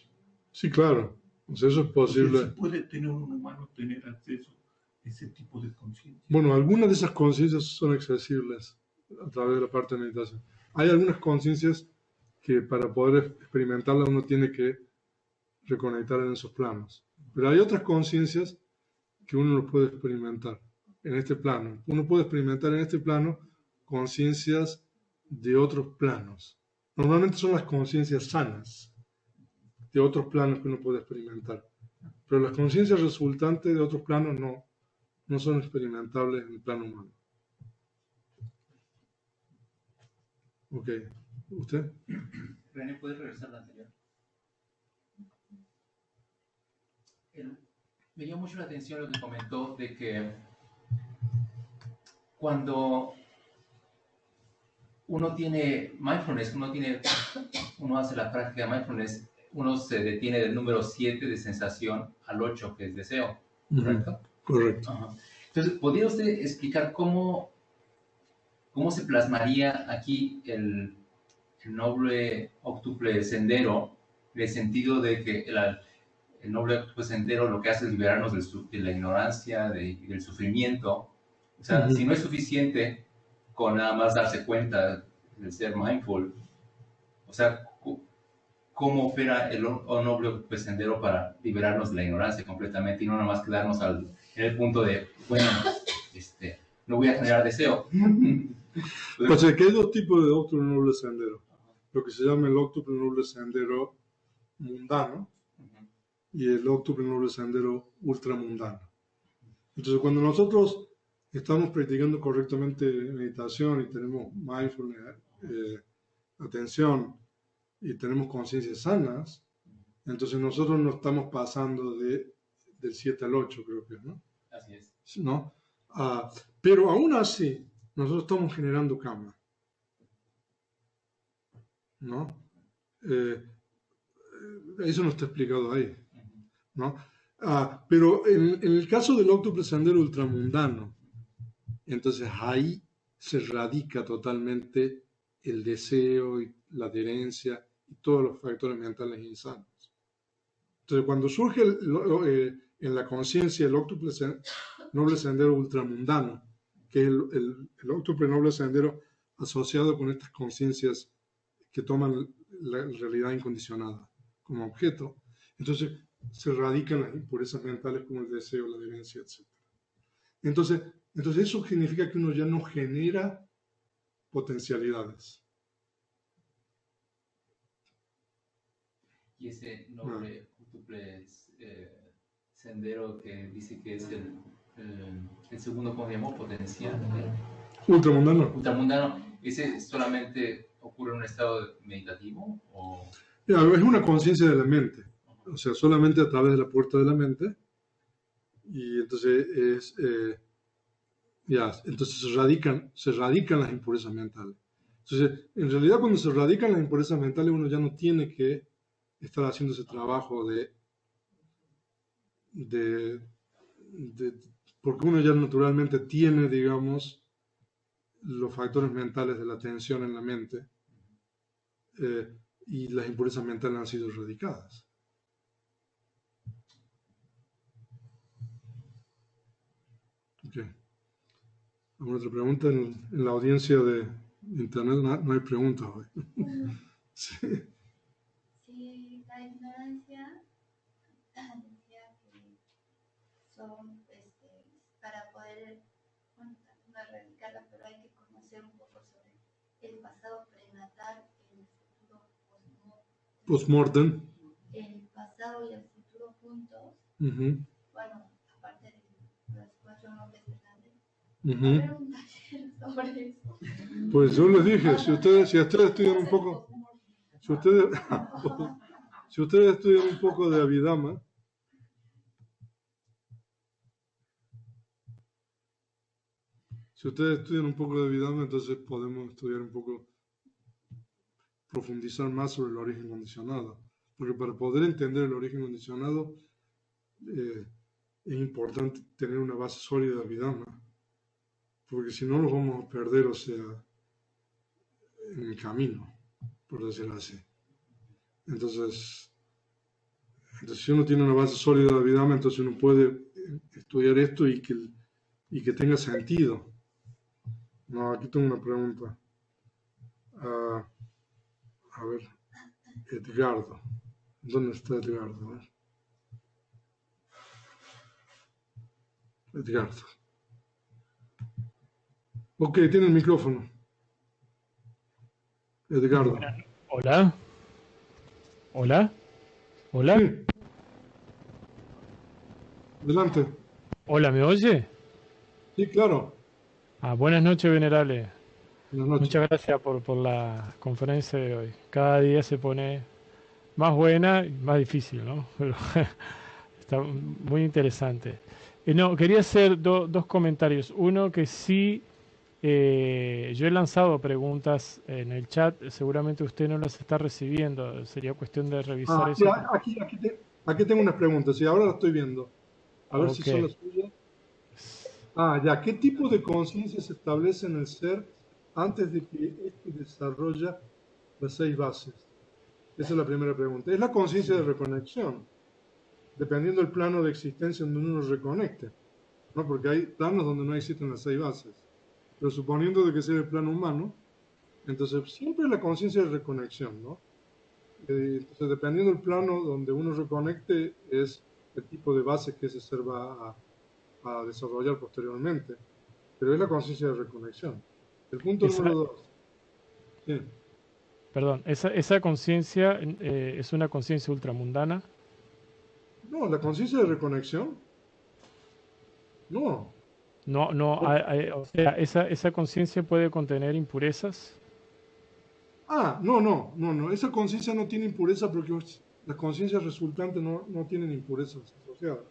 Sí, claro. Pues eso es posible. ¿Se puede tener un humano tener acceso a ese tipo de conciencia? Bueno, algunas de esas conciencias son accesibles a través de la parte de meditación. Hay algunas conciencias que para poder experimentarlas uno tiene que reconectar en esos planos. Pero hay otras conciencias que uno no puede experimentar en este plano. Uno puede experimentar en este plano conciencias de otros planos. Normalmente son las conciencias sanas de otros planos que uno puede experimentar. Pero las conciencias resultantes de otros planos no son experimentables en el plano humano. Ok. ¿Usted? René, ¿puedes regresar a la anterior? Me llamó mucho la atención lo que comentó de que cuando uno tiene mindfulness, uno hace la práctica de mindfulness, uno se detiene del número 7 de sensación al 8, que es deseo, ¿correcto? Correcto. Ajá. Entonces, ¿podría usted explicar cómo se plasmaría aquí el noble octuple sendero, en el sentido de que el noble octuple sendero lo que hace es liberarnos de la ignorancia, del sufrimiento? O sea, si no es suficiente con nada más darse cuenta de ser mindful, o sea, ¿cómo opera el noble octuple sendero para liberarnos de la ignorancia completamente y no nada más quedarnos en el punto de, bueno, no voy a generar deseo? Pues que hay dos tipos de octuple noble sendero. Lo que se llama el octuple noble sendero mundano y el octuple noble sendero ultramundano. Entonces, cuando nosotros estamos practicando correctamente meditación y tenemos mindfulness, atención y tenemos conciencias sanas, entonces nosotros no estamos pasando del 7 al 8, creo que, ¿no? Así es. ¿No? Pero aún así, nosotros estamos generando karma, ¿no? Eso no está explicado ahí, ¿no? Pero en el caso del óctuple sendero ultramundano, entonces ahí se radica totalmente el deseo y la adherencia y todos los factores mentales insanos. Entonces, cuando surge en la conciencia el óctuple noble sendero ultramundano, que es el óctuple noble sendero asociado con estas conciencias que toman la realidad incondicionada como objeto, entonces se radican las impurezas mentales como el deseo, la adherencia, etc. Entonces eso significa que uno ya no genera potencialidades. Y ese noble octuple sendero que dice que es el segundo, ¿cómo se llamó? Potencial. Ultramundano. Ultramundano, ¿ese solamente ocurre en un estado meditativo? ¿O? Es una conciencia de la mente, o sea, solamente a través de la puerta de la mente, y entonces entonces se radican las impurezas mentales. Entonces, en realidad cuando se radican las impurezas mentales uno ya no tiene que estar haciendo ese trabajo porque uno ya naturalmente tiene, digamos, los factores mentales de la tensión en la mente, y las impurezas mentales han sido erradicadas. Okay. ¿Alguna otra pregunta? En la audiencia de internet no hay preguntas hoy. Sí. Sí, la ignorancia decía que son, para poder, bueno, no erradicarla, pero hay que conocer un poco sobre el pasado prenatal, el futuro Postmortem. el pasado y el futuro juntos. Uh-huh. Bueno, aparte de los 4 nombres grandes. Uh-huh. Haber un taller sobre eso. Pues yo les dije, si ustedes estudian un poco, si ustedes estudian un poco de Abhidhamma, entonces podemos estudiar un poco, profundizar más sobre el origen condicionado. Porque para poder entender el origen condicionado es importante tener una base sólida de Abhidhamma. Porque si no, nos vamos a perder, o sea, en el camino, por decirlo así. Entonces, si uno tiene una base sólida de Abhidhamma, entonces uno puede estudiar esto y que tenga sentido. No, aquí tengo una pregunta. A ver, Edgardo. ¿Dónde está Edgardo? A ver. Edgardo. Ok, tiene el micrófono. Edgardo. Hola. Hola. Hola. Sí. Adelante. Hola, ¿me oye? Sí, claro. Buenas noches, venerables. Buenas noches. Muchas gracias por la conferencia de hoy. Cada día se pone más buena y más difícil, ¿no? Pero está muy interesante. No, quería hacer dos comentarios. Uno, que sí, yo he lanzado preguntas en el chat, seguramente usted no las está recibiendo, sería cuestión de revisar eso. Aquí tengo unas preguntas, sí, ahora las estoy viendo. A ver si son las suyas. Ya, ¿qué tipo de conciencia se establece en el ser antes de que éste desarrolla las 6 bases? Esa es la primera pregunta. Es la conciencia de reconexión, dependiendo del plano de existencia en donde uno reconecte, ¿no? Porque hay planos donde no existen las 6 bases. Pero suponiendo de que sea el plano humano, entonces siempre es la conciencia de reconexión, ¿no? Entonces, dependiendo del plano donde uno reconecte, es el tipo de base que ese ser va a desarrollar posteriormente. Pero es la conciencia de reconexión. El punto número 2. Sí. Perdón, ¿esa conciencia es una conciencia ultramundana? No, la conciencia de reconexión. No. No, o sea, ¿esa conciencia puede contener impurezas? No. Esa conciencia no tiene impureza porque las conciencias resultantes no tienen impurezas asociadas.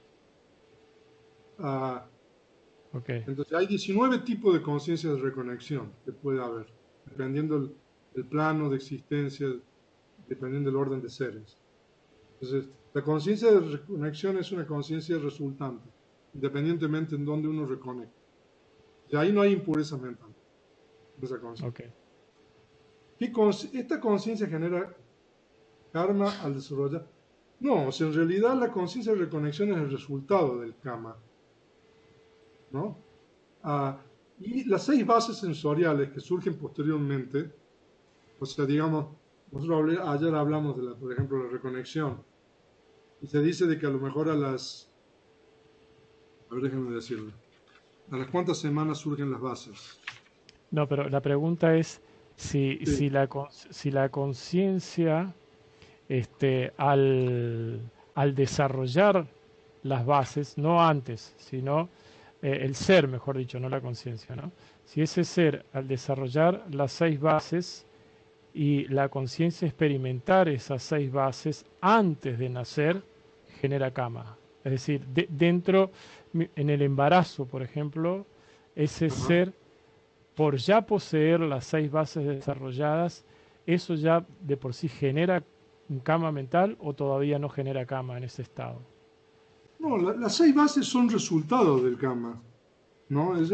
Okay. Entonces hay 19 tipos de conciencias de reconexión que puede haber, dependiendo el plano de existencia, dependiendo del orden de seres. Entonces La conciencia de reconexión es una conciencia resultante, independientemente en donde uno reconecta. Y ahí no hay impureza mental. Esa conciencia. ¿Esta conciencia genera karma al desarrollar? No, o sea, en realidad la conciencia de reconexión es el resultado del karma, ¿no? Y las 6 bases sensoriales que surgen posteriormente, o sea, digamos, nosotros ayer hablamos de, por ejemplo, la reconexión, y se dice de que a lo mejor a ver, déjenme decirlo, ¿a las cuántas semanas surgen las bases? No, pero la pregunta es si, Sí. si la conciencia, al desarrollar las bases, no antes, sino el ser, mejor dicho, no la conciencia, ¿no? Si ese ser, al desarrollar las 6 bases y la conciencia experimentar esas 6 bases antes de nacer, genera kama. Es decir, dentro, en el embarazo, por ejemplo, ese Ajá. ser, por ya poseer las 6 bases desarrolladas, ¿eso ya de por sí genera un kama mental o todavía no genera kama en ese estado? No, las 6 bases son resultado del karma, ¿no? Las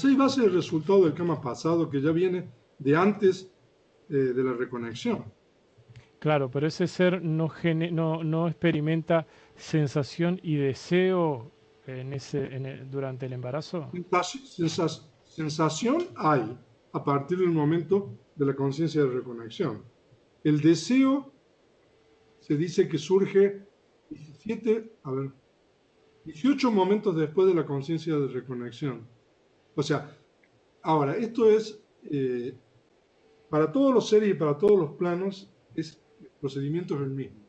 6 bases es el resultado del karma pasado que ya viene de antes de la reconexión. Claro, pero ese ser no experimenta sensación y deseo durante el embarazo. Sensación hay a partir del momento de la conciencia de reconexión. El deseo se dice que surge 18 momentos después de la conciencia de reconexión. O sea, ahora, esto es, para todos los seres y para todos los planos, el procedimiento es el mismo.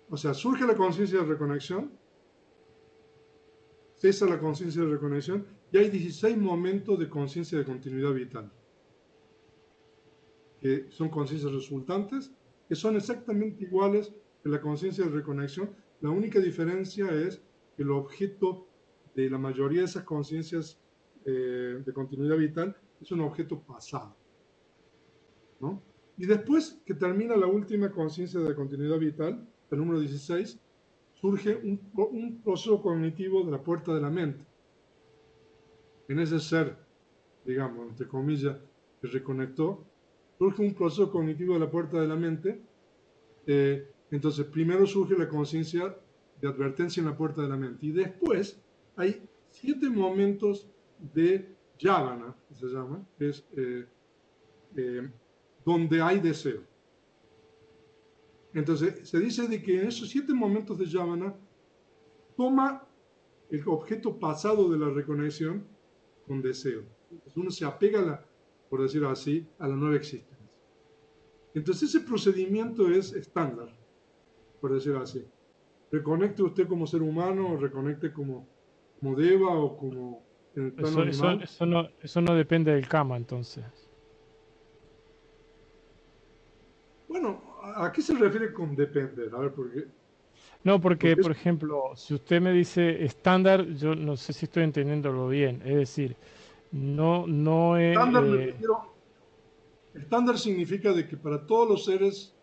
O sea, surge la conciencia de reconexión, cesa la conciencia de reconexión, y hay 16 momentos de conciencia de continuidad vital, que son conciencias resultantes, que son exactamente iguales que la conciencia de reconexión. La única diferencia es que el objeto de la mayoría de esas conciencias de continuidad vital es un objeto pasado, ¿no? Y después que termina la última conciencia de continuidad vital, el número 16, surge un proceso cognitivo de la puerta de la mente. En ese ser, digamos, entre comillas, que reconectó, surge un proceso cognitivo de la puerta de la mente. Entonces, primero surge la conciencia de advertencia en la puerta de la mente. Y después hay 7 momentos de yavana, que se llama, que es donde hay deseo. Entonces, se dice de que en esos 7 momentos de yavana toma el objeto pasado de la reconexión con deseo. Entonces uno se apega, por decirlo así, a la nueva existencia. Entonces ese procedimiento es estándar, por decirlo así. Reconecte usted como ser humano, o reconecte como deva o como en el plano animal. Eso no depende del kama, entonces. Bueno, ¿a qué se refiere con depender? A ver, No, porque, porque por ejemplo, si usted me dice estándar, yo no sé si estoy entendiéndolo bien. Es decir, no estándar, estándar significa de que para todos los seres,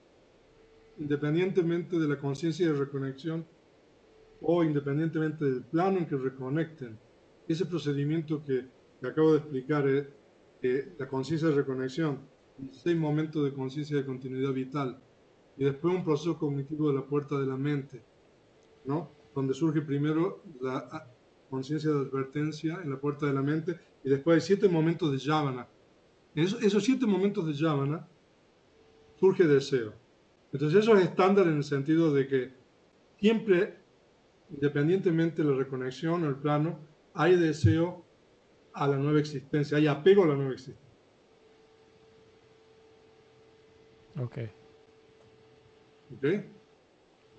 independientemente de la conciencia de reconexión o independientemente del plano en que reconecten, ese procedimiento que acabo de explicar es la conciencia de reconexión, 16 momentos de conciencia de continuidad vital y después un proceso cognitivo de la puerta de la mente, ¿no? Donde surge primero la conciencia de advertencia en la puerta de la mente y después hay 7 momentos de yavana. En esos 7 momentos de yavana surge deseo. Entonces eso es estándar en el sentido de que siempre, independientemente de la reconexión o el plano, hay deseo a la nueva existencia, hay apego a la nueva existencia. Ok. ¿Ok?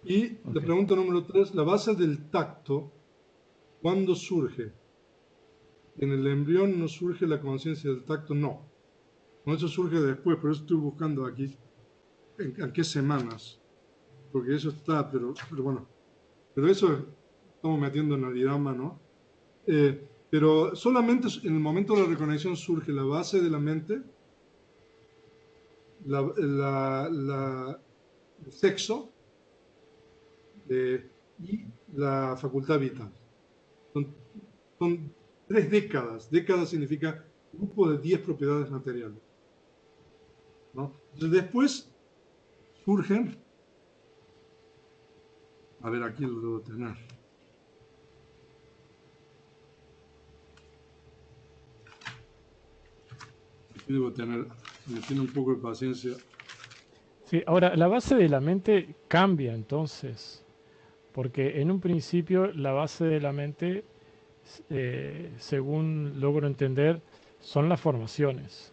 Y la pregunta número 3, la base del tacto, ¿cuándo surge? En el embrión no surge la conciencia del tacto, no. Eso surge después, por eso estoy buscando aquí en qué semanas, porque eso está, pero bueno, pero eso estamos metiendo en el Dhamma, ¿no? Pero solamente en el momento de la reconexión surge la base de la mente, el sexo, y la facultad vital. Son 3 décadas. Décadas significa grupo de 10 propiedades materiales, ¿no? Entonces después surgen, a ver, aquí lo debo tener. Aquí debo tener, me tiene un poco de paciencia. Sí, ahora, la base de la mente cambia entonces, porque en un principio la base de la mente, según logro entender, son las formaciones.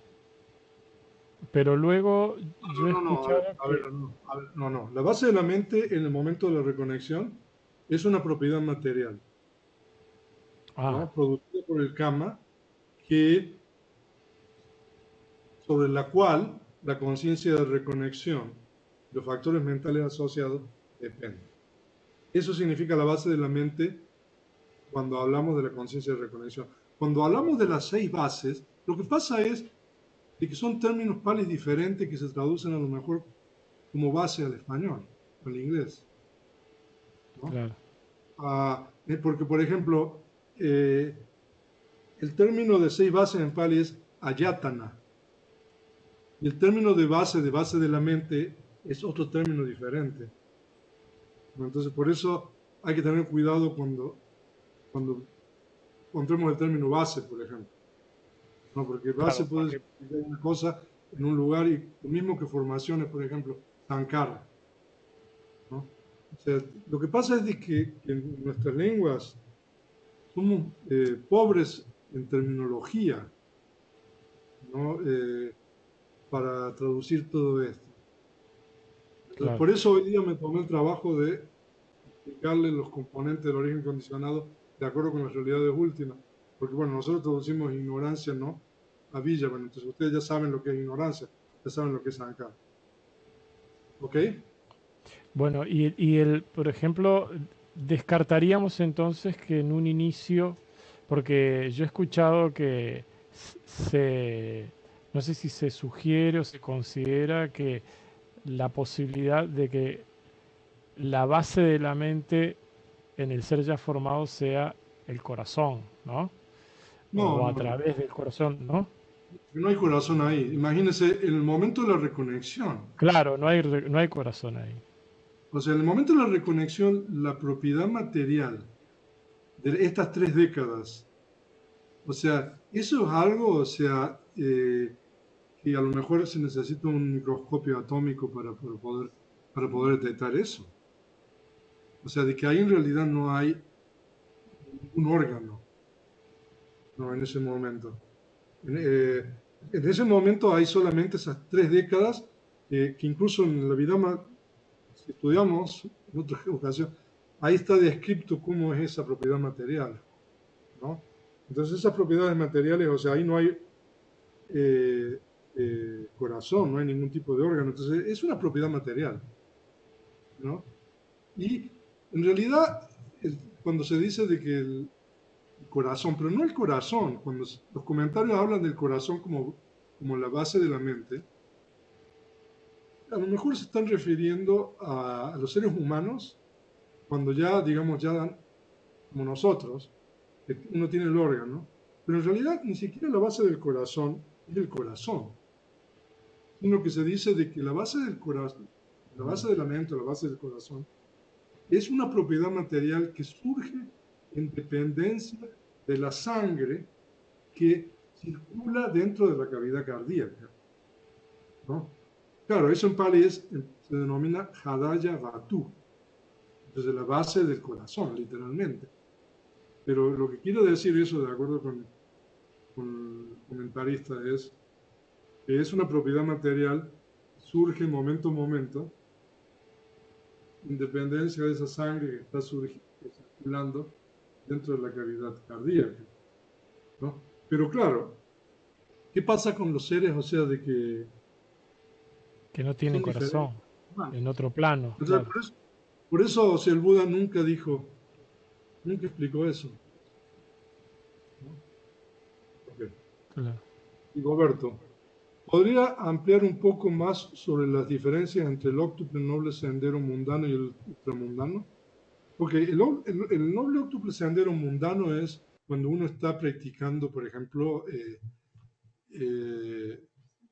Pero luego yo he No, a ver, escuchado a que... ver, no, a ver, no. La base de la mente en el momento de la reconexión es una propiedad material, Ah, ¿no? Producida por el karma, que, sobre la cual la conciencia de reconexión, los factores mentales asociados, dependen. Eso significa la base de la mente cuando hablamos de la conciencia de reconexión. Cuando hablamos de las 6 bases, lo que pasa es de que son términos palis diferentes que se traducen a lo mejor como base al español, al inglés, ¿no? claro, Porque, por ejemplo, el término de 6 bases en pali es ayatana, y el término de base de la mente, es otro término diferente. Entonces, por eso hay que tener cuidado cuando encontremos el término base, por ejemplo, ¿no? Porque base claro, puede porque significar una cosa en un lugar y lo mismo que formaciones, por ejemplo, sankara, ¿no? O sea, lo que pasa es de que en nuestras lenguas somos pobres en terminología, ¿no? Para traducir todo esto. Entonces, claro. por eso hoy día me tomé el trabajo de explicarle los componentes del origen condicionado de acuerdo con las realidades últimas. Porque, bueno, nosotros traducimos ignorancia, ¿no? A Villa, bueno, entonces ustedes ya saben lo que es ignorancia, ya saben lo que es Sankara. ¿Ok? Bueno, por ejemplo, descartaríamos entonces que en un inicio, porque yo he escuchado que no sé si se sugiere o se considera que la posibilidad de que la base de la mente en el ser ya formado sea el corazón, ¿no? No, O a no, través del corazón, ¿no? no hay corazón ahí. Imagínense, en el momento de la reconexión, Claro, no hay corazón ahí. o sea, en el momento de la reconexión, la propiedad material de estas 3 décadas, o sea, eso es algo, o sea, que a lo mejor se necesita un microscopio atómico para poder detectar eso. O sea, de que ahí en realidad no hay ningún órgano, ¿no? En ese momento. En ese momento hay solamente esas 3 décadas que incluso en la vida, si estudiamos en otra ocasión, ahí está descrito cómo es esa propiedad material, ¿no? Entonces esas propiedades materiales, o sea, ahí no hay eh, corazón, no hay ningún tipo de órgano, entonces es una propiedad material, ¿no? Y en realidad, cuando se dice de que el corazón, pero no el corazón, cuando los comentarios hablan del corazón como la base de la mente, a lo mejor se están refiriendo a los seres humanos cuando ya, digamos, ya dan como nosotros, que uno tiene el órgano, pero en realidad ni siquiera la base del corazón es el corazón, sino que se dice de que la base del corazón, la base de la mente, la base del corazón, es una propiedad material que surge en dependencia de la sangre que circula dentro de la cavidad cardíaca, ¿no? Claro, eso en pali se denomina Hadaya Vatu, desde la base del corazón, literalmente. Pero lo que quiero decir eso, de acuerdo con el comentarista, es que es una propiedad material, surge momento a momento, en dependencia de esa sangre que está circulando dentro de la cavidad cardíaca, ¿no? Pero claro, ¿qué pasa con los seres, o sea, de Que no que tienen son diferentes? corazón, en otro plano, Entonces, claro. por eso, o sea, el Buda nunca dijo, nunca explicó eso, ¿no? Okay. Claro. Y Roberto, ¿podría ampliar un poco más sobre las diferencias entre el óctuple noble sendero mundano y el ultramundano? porque el noble óctuple sendero mundano es cuando uno está practicando, por ejemplo,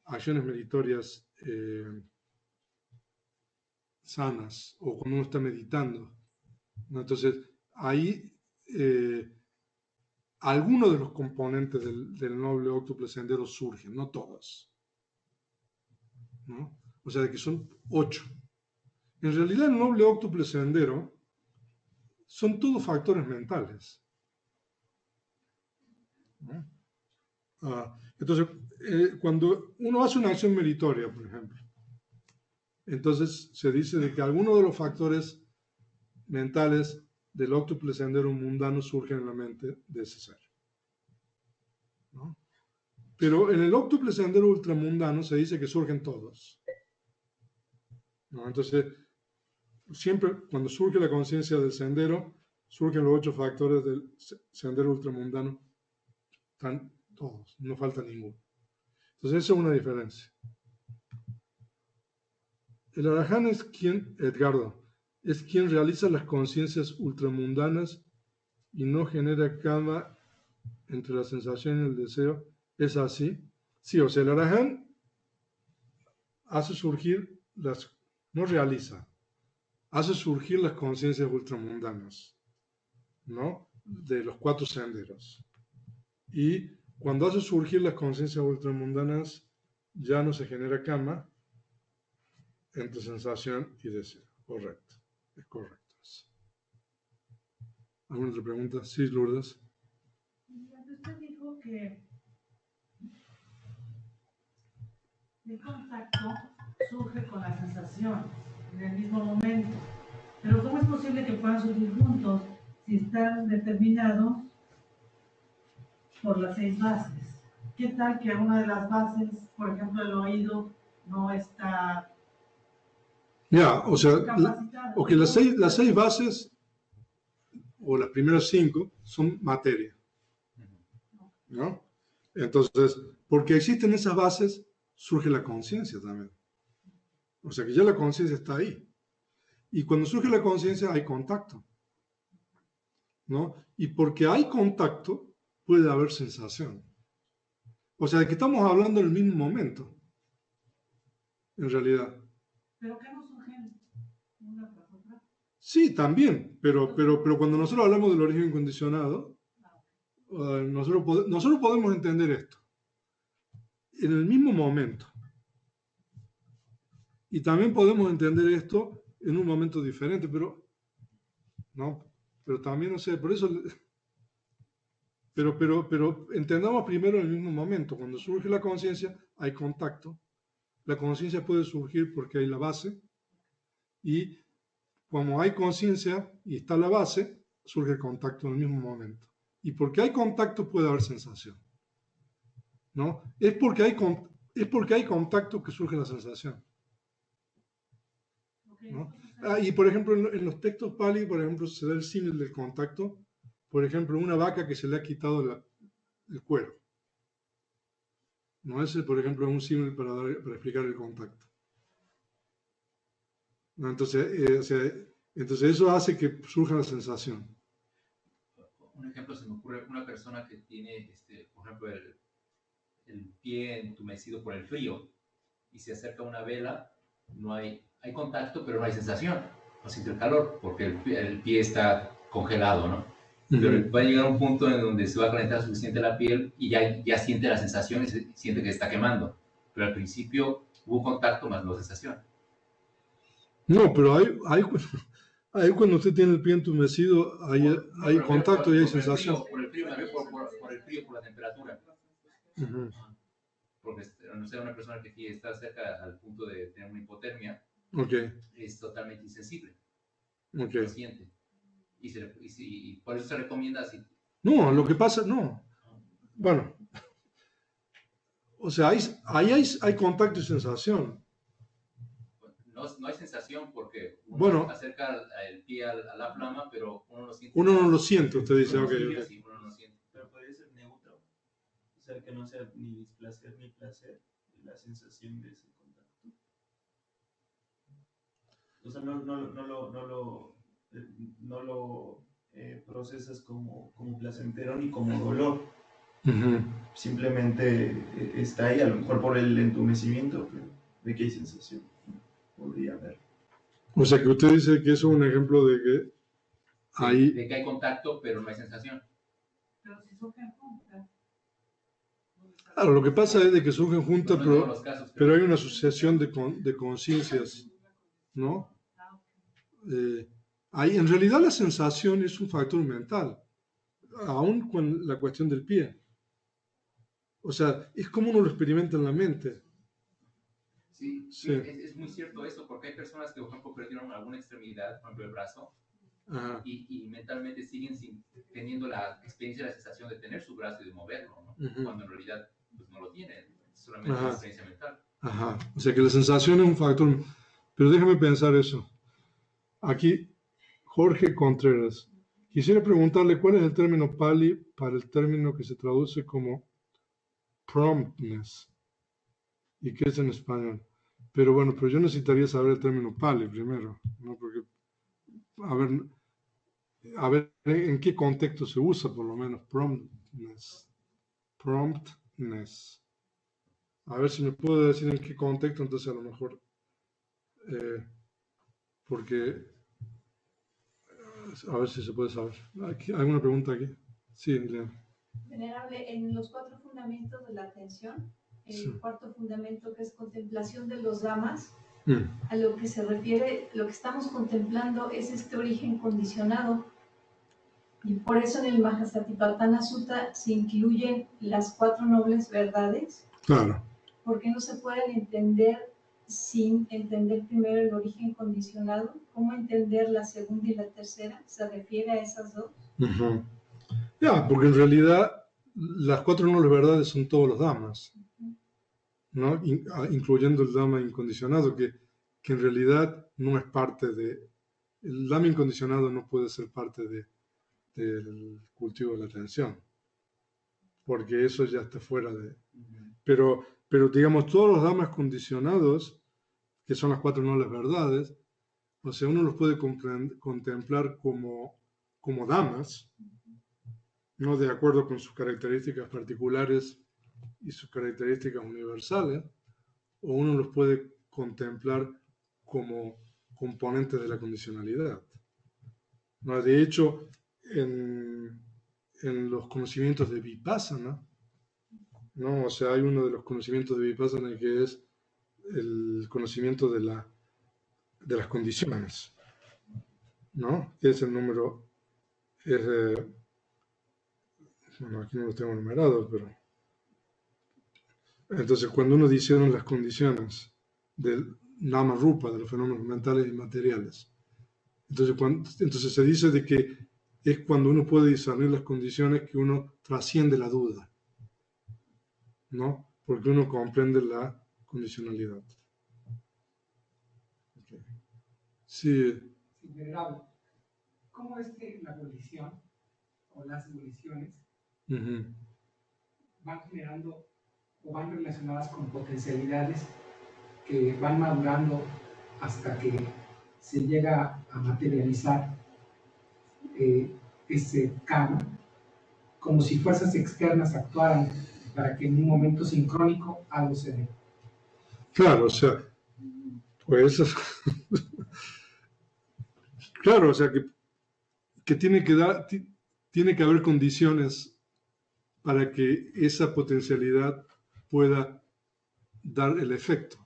acciones meritorias sanas, o cuando uno está meditando, ¿no? Entonces, ahí algunos de los componentes del noble óctuple sendero surgen, no todos, ¿no? O sea, de que son 8. En realidad, el noble óctuple sendero son todos factores mentales, ¿no? Entonces, cuando uno hace una acción meritoria, por ejemplo, entonces se dice de que algunos de los factores mentales del óctuple sendero mundano surgen en la mente de ese ser, ¿no? Pero en el óctuple sendero ultramundano se dice que surgen todos, ¿no? Entonces, siempre cuando surge la conciencia del sendero, surgen los 8 factores del sendero ultramundano, están todos, no falta ninguno. Entonces, esa es una diferencia. El arahán es quien, Edgardo, es quien realiza las conciencias ultramundanas y no genera kama entre la sensación y el deseo. ¿Es así? Sí, o sea, el arahán hace surgir no realiza, hace surgir las conciencias ultramundanas, ¿no? De los 4 senderos. Y cuando hace surgir las conciencias ultramundanas, ya no se genera kama entre sensación y deseo. Correcto, es correcto. ¿Alguna otra pregunta? Sí, Lourdes. Usted dijo que el contacto surge con la sensación en el mismo momento. Pero ¿cómo es posible que puedan surgir juntos si están determinados por las 6 bases? ¿Qué tal que una de las bases, por ejemplo el oído, no está Ya, o sea, capacitada? o que las seis bases, o las primeras 5, son materia, ¿no? Entonces, porque existen esas bases, surge la conciencia también. O sea que ya la conciencia está ahí. Y cuando surge la conciencia hay contacto, ¿no? Y porque hay contacto, puede haber sensación. O sea, de que estamos hablando en el mismo momento, en realidad. ¿Pero qué no surgen una tras otra? Sí, también, pero cuando nosotros hablamos del origen incondicionado, nosotros podemos entender esto en el mismo momento. Y también podemos entender esto en un momento diferente, pero también, no sé, por eso, pero entendamos primero en el mismo momento. Cuando surge la conciencia, hay contacto. La conciencia puede surgir porque hay la base, y como hay conciencia y está la base, surge el contacto en el mismo momento. Y porque hay contacto puede haber sensación, ¿no? Es porque hay contacto que surge la sensación, ¿no? Y por ejemplo, en los textos Pali, por ejemplo, se da el símil del contacto. Por ejemplo, una vaca que se le ha quitado el cuero, ¿no? Ese, por ejemplo, es un símil para explicar el contacto, ¿no? Entonces eso hace que surja la sensación. Un ejemplo se me ocurre, una persona que tiene, por ejemplo, el pie entumecido por el frío y se acerca a una vela, hay contacto, pero no hay sensación, no siente el calor, porque el pie está congelado, ¿no? Pero va a llegar un punto en donde se va a calentar suficiente la piel y ya siente la sensación y siente que está quemando. Pero al principio hubo contacto más no sensación. No, pero ahí cuando usted tiene el pie entumecido, hay contacto y hay sensación. Por el frío, por el frío, por la temperatura. Porque, no sé, una persona que está cerca al punto de tener una hipotermia, es totalmente insensible. Lo siente. Y por eso se recomienda así. No, lo que pasa, no. Bueno, o sea, ahí hay contacto y sensación. No hay sensación porque uno acerca el pie a la flama, pero uno no siente. Uno no lo siente, usted dice, Sí, uno no siente. Pero puede ser neutro, o sea, que no sea ni displacer ni placer, la sensación de ese contacto. O sea, no lo no lo procesas como placentero ni como dolor. Ujú. Simplemente está ahí, a lo mejor por el entumecimiento, pero de que hay sensación. Podría haber. O sea que usted dice que eso es un ejemplo de que Sí, hay... de que hay contacto, pero no hay sensación. Pero si surgen juntas. Claro, lo que pasa es de que surgen juntas, No en todos los casos, pero hay una asociación de conciencias, ¿no? En realidad la sensación es un factor mental, aún con la cuestión del pie. O sea, es como uno lo experimenta en la mente. Sí, Sí. es muy cierto eso, porque hay personas que, por ejemplo, perdieron alguna extremidad, por ejemplo, el brazo, Ajá. y mentalmente siguen teniendo la experiencia, la sensación de tener su brazo y de moverlo, ¿no? Ujú. Cuando en realidad pues, no lo tienen, es solamente Ajá. una experiencia mental. Ajá. O sea que la sensación es un factor. Pero déjame pensar eso. Aquí, Jorge Contreras. Quisiera preguntarle cuál es el término Pali para el término que se traduce como promptness y qué es en español. Pero bueno, pero yo necesitaría saber el término Pali primero, ¿no? Porque, a ver en qué contexto se usa, por lo menos, promptness. Promptness. A ver si me puedo decir en qué contexto, entonces a lo mejor, porque, a ver si se puede saber. ¿Alguna pregunta aquí? Sí, Liliana. Venerable, en los 4 fundamentos de la atención, el Sí. cuarto fundamento, que es contemplación de los Dhammas, Mm. a lo que se refiere, lo que estamos contemplando es este origen condicionado. Y por eso en el Mahasatipatthana Sutta se incluyen las 4 nobles verdades, Claro. porque no se pueden entender sin entender primero el origen condicionado. ¿Cómo entender la segunda y la tercera? ¿Se refiere a esas dos? Ujú. Ya, porque en realidad las 4 nobles verdades son todos los Dhammas, ¿no? Incluyendo el Dhamma incondicionado, que en realidad no es parte de... El Dhamma incondicionado no puede ser parte del cultivo de la atención, porque eso ya está fuera de... Pero digamos, todos los Dhammas condicionados, que son las 4 nobles verdades, o sea, uno los puede contemplar como Dhammas, ¿no? De acuerdo con sus características particulares y sus características universales, o uno los puede contemplar como componentes de la condicionalidad, ¿no? De hecho, en los conocimientos de Vipassana, ¿no? O sea, hay uno de los conocimientos de Vipassana que es el conocimiento de las condiciones, ¿no? Que es el número, bueno, aquí no lo tengo numerado, pero... Entonces, cuando uno dice las condiciones del Nama Rupa, de los fenómenos mentales y materiales, entonces se dice de que es cuando uno puede discernir las condiciones que uno trasciende la duda, ¿no? Porque uno comprende la condicionalidad. Okay. Sí. Venerable, ¿cómo es que la abolición o las aboliciones van generando o van relacionadas con potencialidades que van madurando hasta que se llega a materializar ese karma, como si fuerzas externas actuaran para que en un momento sincrónico algo se dé? Claro, o sea, pues claro, o sea que tiene que haber condiciones para que esa potencialidad pueda dar el efecto,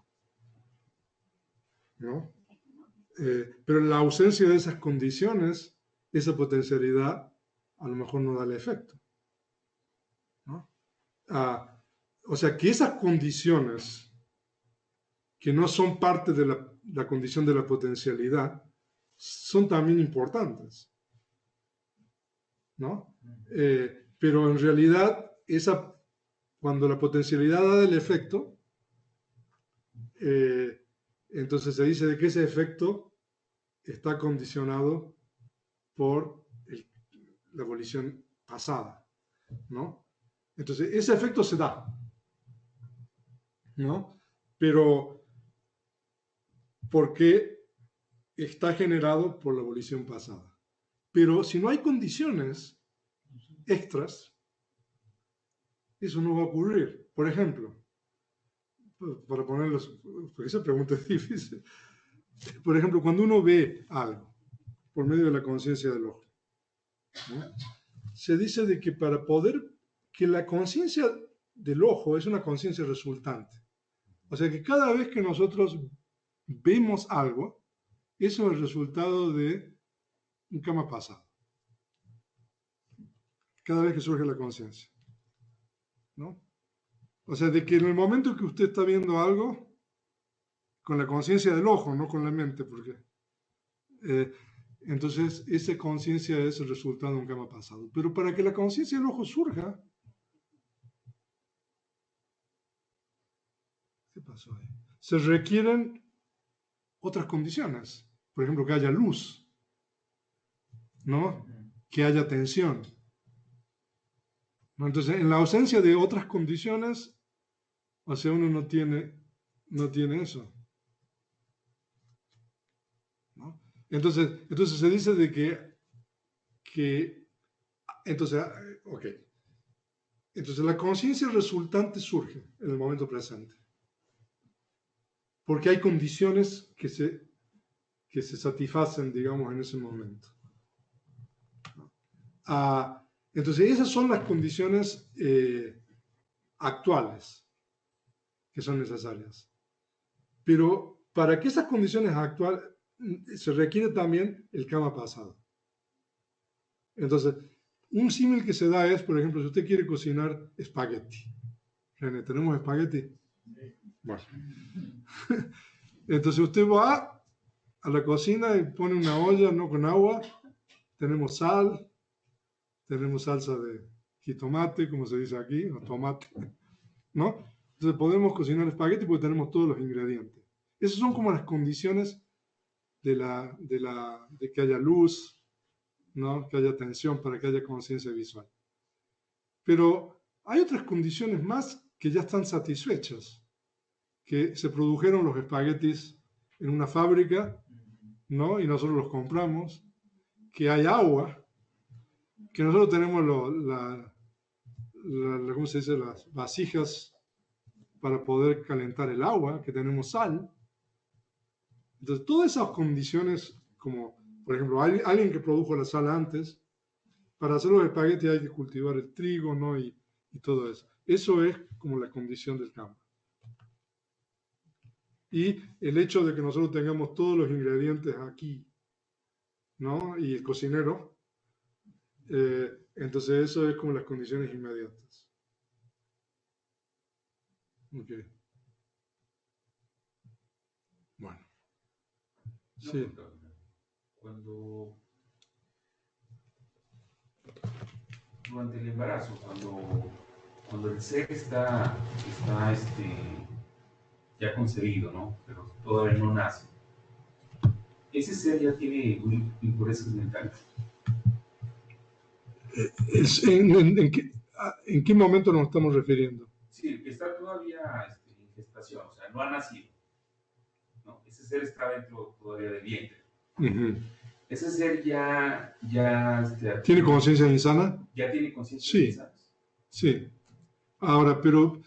¿no? Pero en la ausencia de esas condiciones, esa potencialidad a lo mejor no da el efecto, ¿no? O sea que esas condiciones que no son parte de la condición de la potencialidad son también importantes, ¿no? Pero en realidad cuando la potencialidad da el efecto, entonces se dice de que ese efecto está condicionado por la abolición pasada, ¿no? Entonces ese efecto se da, ¿no? Pero ¿por qué está generado por la volición pasada. Pero si no hay condiciones extras, eso no va a ocurrir. Por ejemplo, para ponerlos, porque esa pregunta es difícil. Por ejemplo, cuando uno ve algo por medio de la conciencia del ojo, ¿no? Se dice de que para poder, que la conciencia del ojo es una conciencia resultante. O sea que cada vez que nosotros vemos algo, eso es el resultado de un karma pasado. Cada vez que surge la conciencia, ¿no? O sea, de que en el momento que usted está viendo algo, con la conciencia del ojo, no con la mente, porque entonces esa conciencia es el resultado de un karma pasado. Pero para que la conciencia del ojo surja, ¿qué pasó ahí? Se requieren otras condiciones. Por ejemplo, que haya luz, ¿no? Que haya tensión. ¿No? Entonces, en la ausencia de otras condiciones, o sea, uno no tiene eso. ¿No? Entonces se dice de que entonces, ok. Entonces la conciencia resultante surge en el momento presente. Porque hay condiciones que se satisfacen, digamos, en ese momento. Entonces esas son las condiciones actuales que son necesarias. Pero para que esas condiciones actuales se requiere también el karma pasado. Entonces, un símil que se da es, por ejemplo, si usted quiere cocinar espagueti. René, ¿tenemos espagueti? Bueno. Entonces usted va a la cocina y pone una olla, no con agua, tenemos sal, tenemos salsa de jitomate, como se dice aquí, o tomate, ¿no? Entonces podemos cocinar espagueti porque tenemos todos los ingredientes. Esas son como las condiciones de que haya luz, ¿no? Que haya tensión, para que haya conciencia visual. Pero hay otras condiciones más que ya están satisfechas, que se produjeron los espaguetis en una fábrica, ¿no? Y nosotros los compramos, que hay agua, que nosotros tenemos ¿cómo se dice? Las vasijas para poder calentar el agua, que tenemos sal. Entonces, todas esas condiciones, como por ejemplo, alguien que produjo la sal antes, para hacer los espaguetis hay que cultivar el trigo, ¿no? Y todo eso. Eso es como la condición del campo. Y el hecho de que nosotros tengamos todos los ingredientes aquí, ¿no? Y el cocinero, entonces eso es como las condiciones inmediatas. Ok. Bueno. Sí. Cuando durante el embarazo, cuando el ser está ya concebido, ¿no? Pero todavía no nace, ese ser ya tiene impurezas mentales. ¿En qué momento nos estamos refiriendo? Sí, que está todavía en gestación, o sea, no ha nacido, ¿no? Ese ser está dentro todavía del vientre. Uh-huh. Ese ser ya ¿Tiene conciencia insana? ¿Ya tiene conciencia insana? Sí. Ahora, pero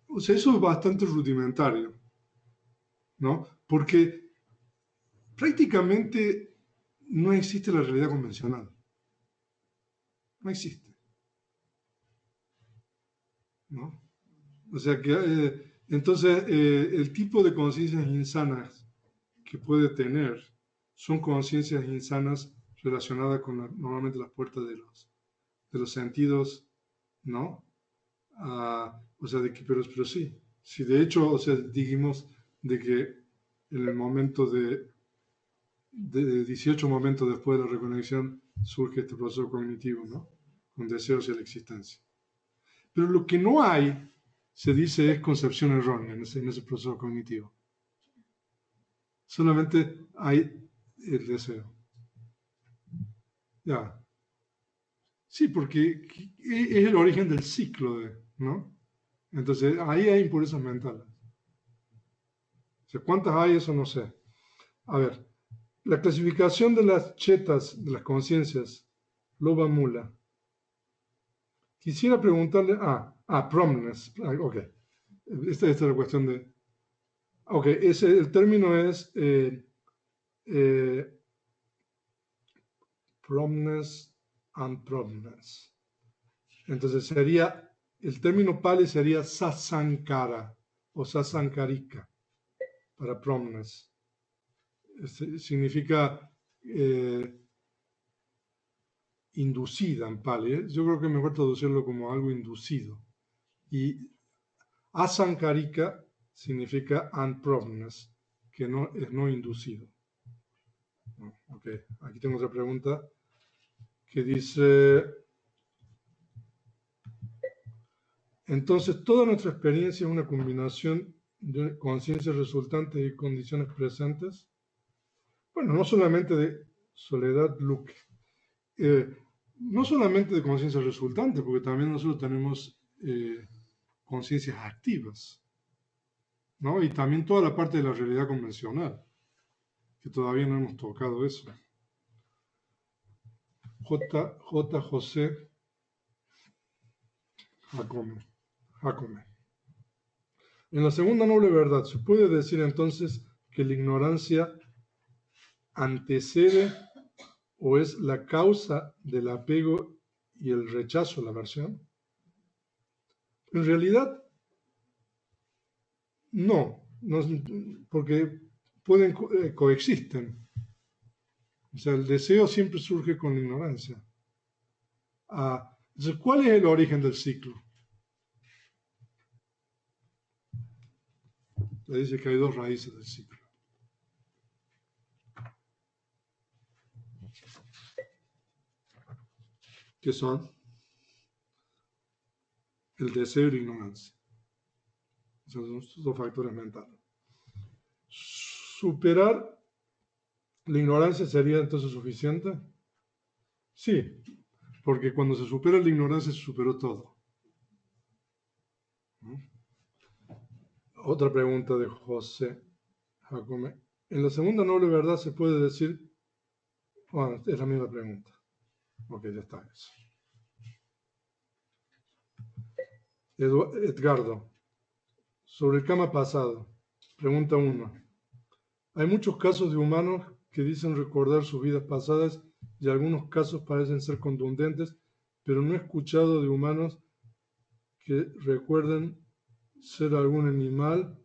o sea, eso es bastante rudimentario, ¿no? Porque prácticamente no existe la realidad convencional. No existe, ¿no? O sea que, entonces, el tipo de conciencias insanas que puede tener son conciencias insanas relacionadas con normalmente las puertas de los sentidos, ¿no? O sea, pero sí. Si de hecho, o sea, dijimos de que en el momento de 18 momentos después de la reconexión surge este proceso cognitivo, ¿no? Con deseos hacia la existencia. Pero lo que no hay, se dice, es concepción errónea en ese proceso cognitivo. Solamente hay el deseo. Ya. Sí, porque es el origen del ciclo, ¿no? Entonces, ahí hay impurezas mentales. O sea, ¿cuántas hay? Eso no sé. A ver, la clasificación de las chetas, de las conciencias, Loba Mula. Quisiera preguntarle, prominence, ok. Esta es la cuestión de, ok, el término es prominence and prominence. Entonces sería, el término pali sería sasankara o sasankarika para prominence. Significa inducida en pali. Yo creo que es mejor traducirlo como algo inducido. Y asankarika significa unprovenance, que no es no inducido. Ok, aquí tengo otra pregunta que dice, entonces toda nuestra experiencia es una combinación de conciencias resultantes y condiciones presentes. Bueno, no solamente de Soledad Luque, no solamente de conciencias resultantes, porque también nosotros tenemos conciencias activas, ¿no? Y también toda la parte de la realidad convencional, que todavía no hemos tocado eso. J. José Jacome. En la segunda noble verdad, ¿se puede decir entonces que la ignorancia antecede o es la causa del apego y el rechazo a la aversión? En realidad, no, porque coexisten. O sea, el deseo siempre surge con la ignorancia. Entonces, ¿cuál es el origen del ciclo? Le dice que hay dos raíces del ciclo. ¿Qué son? El deseo y la ignorancia. Esos son dos factores mentales. ¿Superar la ignorancia sería entonces suficiente? Sí, porque cuando se supera la ignorancia se superó todo. Otra pregunta de José Jacome. En la segunda noble verdad se puede decir, bueno, es la misma pregunta. Ok, ya está eso. Edgardo, sobre el Kama pasado, pregunta 1. Hay muchos casos de humanos que dicen recordar sus vidas pasadas y algunos casos parecen ser contundentes, pero no he escuchado de humanos que recuerden ser algún animal,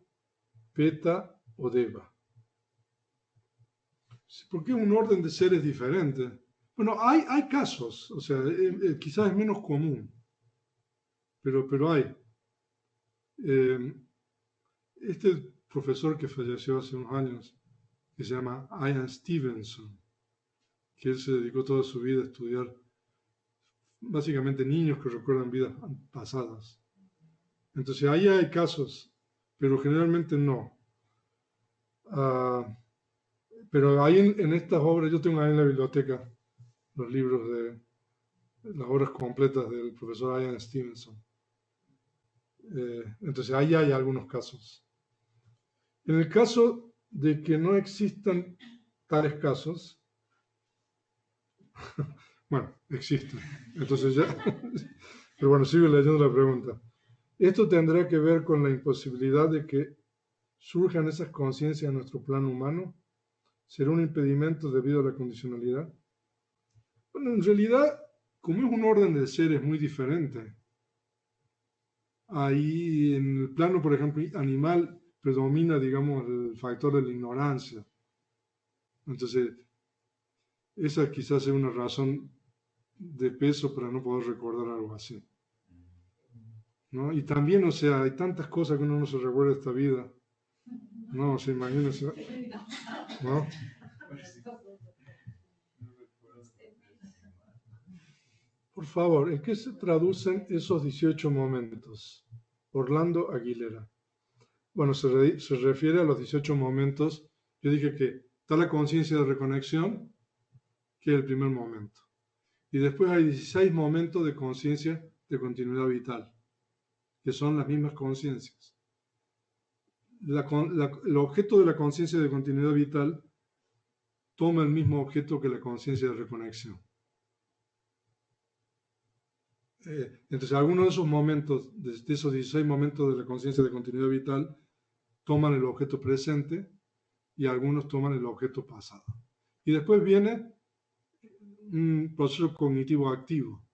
peta o deva. ¿Por qué un orden de seres diferente? Bueno, hay casos, o sea, quizás es menos común, pero hay. Este profesor que falleció hace unos años, que se llama Ian Stevenson, que él se dedicó toda su vida a estudiar básicamente niños que recuerdan vidas pasadas. Entonces ahí hay casos, pero generalmente no. Pero ahí en estas obras, yo tengo ahí en la biblioteca los libros de las obras completas del profesor Ian Stevenson. Entonces ahí hay algunos casos. En el caso de que no existan tales casos, bueno, existen. Entonces ya, pero bueno, sigo leyendo la pregunta. Esto tendrá que ver con la imposibilidad de que surjan esas conciencias en nuestro plano humano. ¿Será un impedimento debido a la condicionalidad? Bueno, en realidad, como es un orden de seres muy diferente, ahí en el plano, por ejemplo, animal, predomina, digamos, el factor de la ignorancia. Entonces, esa quizás es una razón de peso para no poder recordar algo así, ¿no? Y también, o sea, hay tantas cosas que uno no se recuerda de esta vida, ¿no? O sea, imagínense, ¿no? Por favor, ¿en qué se traducen esos 18 momentos? Orlando Aguilera. Bueno, se refiere a los 18 momentos. Yo dije que está la conciencia de reconexión, que es el primer momento. Y después hay 16 momentos de conciencia de continuidad vital, que son las mismas conciencias. el objeto de la conciencia de continuidad vital toma el mismo objeto que la conciencia de reconexión. Entonces, algunos de esos momentos, de esos 16 momentos de la conciencia de continuidad vital, toman el objeto presente y algunos toman el objeto pasado. Y después viene un proceso cognitivo activo.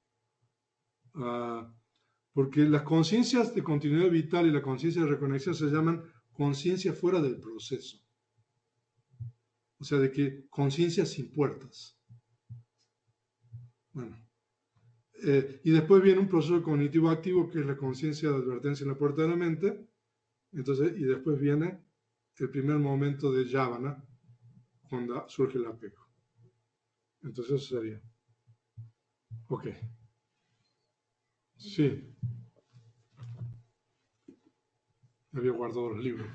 Porque las conciencias de continuidad vital y la conciencia de reconexión se llaman conciencia fuera del proceso. O sea, de que conciencias sin puertas. Bueno. Y después viene un proceso cognitivo activo que es la conciencia de advertencia en la puerta de la mente. Entonces, y después viene el primer momento de Yavana, cuando surge el apego. Entonces eso sería. Ok. Sí. Había guardado los libros.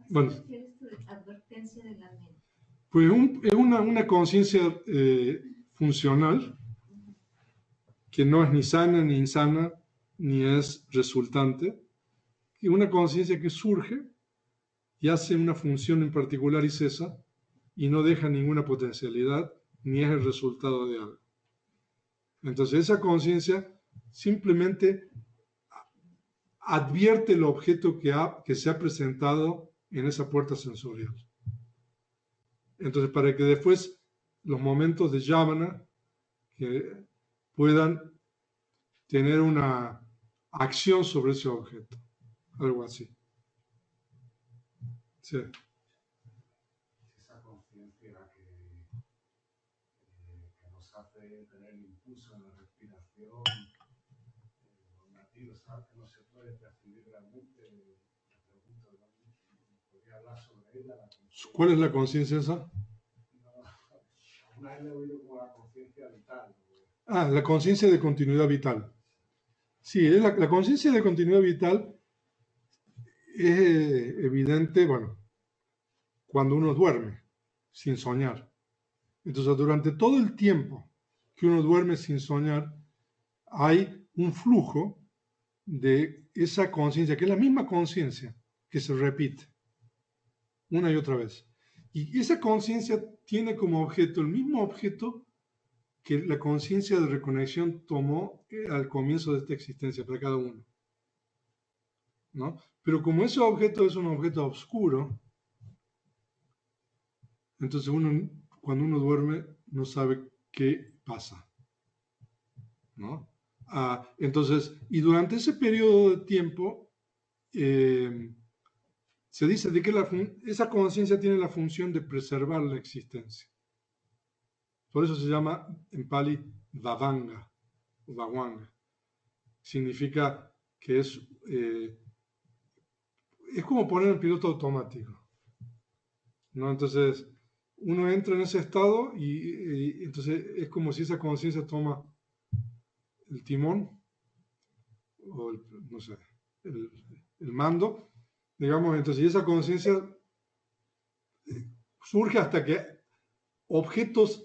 Bueno. ¿A qué se refiere esto de advertencia de la mente? Pues es una conciencia funcional que no es ni sana ni insana, ni es resultante. Es una conciencia que surge y hace una función en particular y cesa, y no deja ninguna potencialidad, ni es el resultado de algo. Entonces esa conciencia simplemente advierte el objeto que se ha presentado en esa puerta sensorial. Entonces, para que después los momentos de Yavana que puedan tener una acción sobre ese objeto, algo así. Sí. Esa conciencia que nos hace tener el impulso en la respiración, los latidos, ¿sabes? Que no se puede percibir realmente. Me pregunto, ¿podría hablar sobre ella? ¿Cuál es la conciencia esa? No, una vez le he oído como la conciencia vital. Ah, la conciencia de continuidad vital. Sí, la conciencia de continuidad vital es evidente, bueno, cuando uno duerme, sin soñar. Entonces, durante todo el tiempo que uno duerme sin soñar, hay un flujo de esa conciencia, que es la misma conciencia, que se repite una y otra vez. Y esa conciencia tiene como objeto el mismo objeto que la conciencia de reconexión tomó al comienzo de esta existencia para cada uno, ¿no? Pero como ese objeto es un objeto oscuro, entonces cuando uno duerme no sabe qué pasa, ¿no? Entonces, y durante ese periodo de tiempo se dice de que esa conciencia tiene la función de preservar la existencia. Por eso se llama en Pali Vavanga, o Vavanga. Significa que es como poner el piloto automático, ¿no? Entonces, uno entra en ese estado y entonces es como si esa conciencia toma el timón, o no sé, el mando, digamos. Entonces, y esa conciencia surge hasta que objetos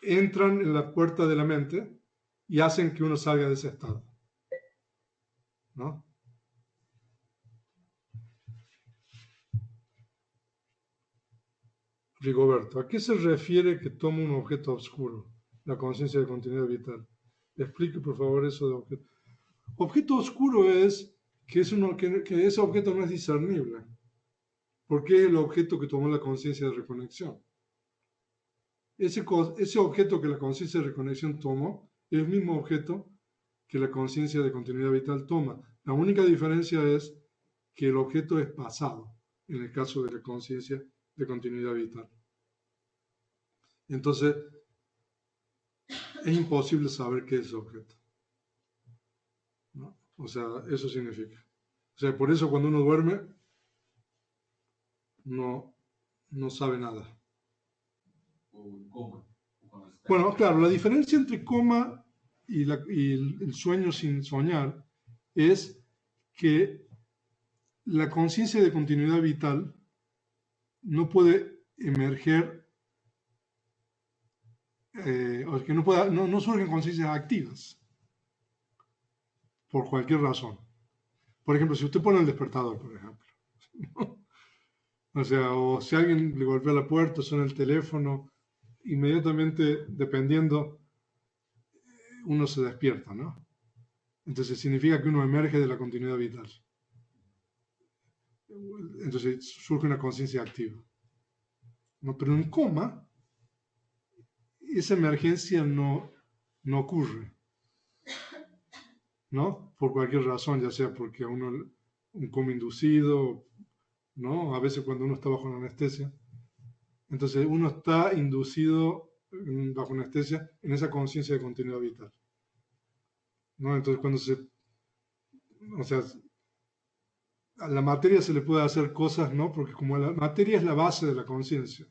entran en la puerta de la mente y hacen que uno salga de ese estado, ¿no? Rigoberto, ¿a qué se refiere que toma un objeto oscuro, la conciencia de continuidad vital? Explique, por favor, eso de objeto. Objeto oscuro es que ese objeto no es discernible, porque es el objeto que tomó la conciencia de reconexión. Ese objeto que la conciencia de reconexión tomó es el mismo objeto que la conciencia de continuidad vital toma. La única diferencia es que el objeto es pasado, en el caso de la conciencia de continuidad vital. Entonces, es imposible saber qué es ese objeto, ¿no? O sea, eso significa. O sea, por eso cuando uno duerme, no sabe nada. Bueno, claro, la diferencia entre coma y el sueño sin soñar es que la conciencia de continuidad vital no puede emerger, o que no surgen conciencias activas por cualquier razón. Por ejemplo, si usted pone el despertador, por ejemplo, ¿no? O sea, o si alguien le golpea la puerta, suena el teléfono, inmediatamente, dependiendo, uno se despierta, ¿no? Entonces significa que uno emerge de la continuidad vital. Entonces surge una conciencia activa. ¿No? Pero en coma, esa emergencia no ocurre, ¿no? Por cualquier razón, ya sea porque a uno un coma inducido, ¿no? A veces cuando uno está bajo la anestesia. Entonces uno está inducido bajo anestesia en esa conciencia de continuidad vital, ¿no? Entonces cuando o sea, a la materia se le puede hacer cosas, ¿no? Porque como la materia es la base de la conciencia.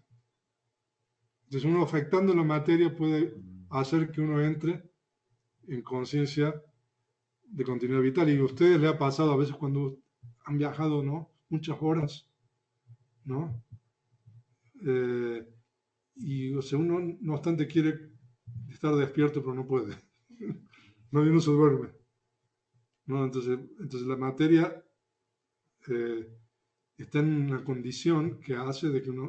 Entonces uno afectando la materia puede hacer que uno entre en conciencia de continuidad vital. Y a ustedes les ha pasado a veces cuando han viajado, ¿no? Muchas horas, ¿no? Y o sea, uno no obstante quiere estar despierto, pero no puede. No, y uno se duerme, ¿no? Entonces la materia está en una condición que hace de que uno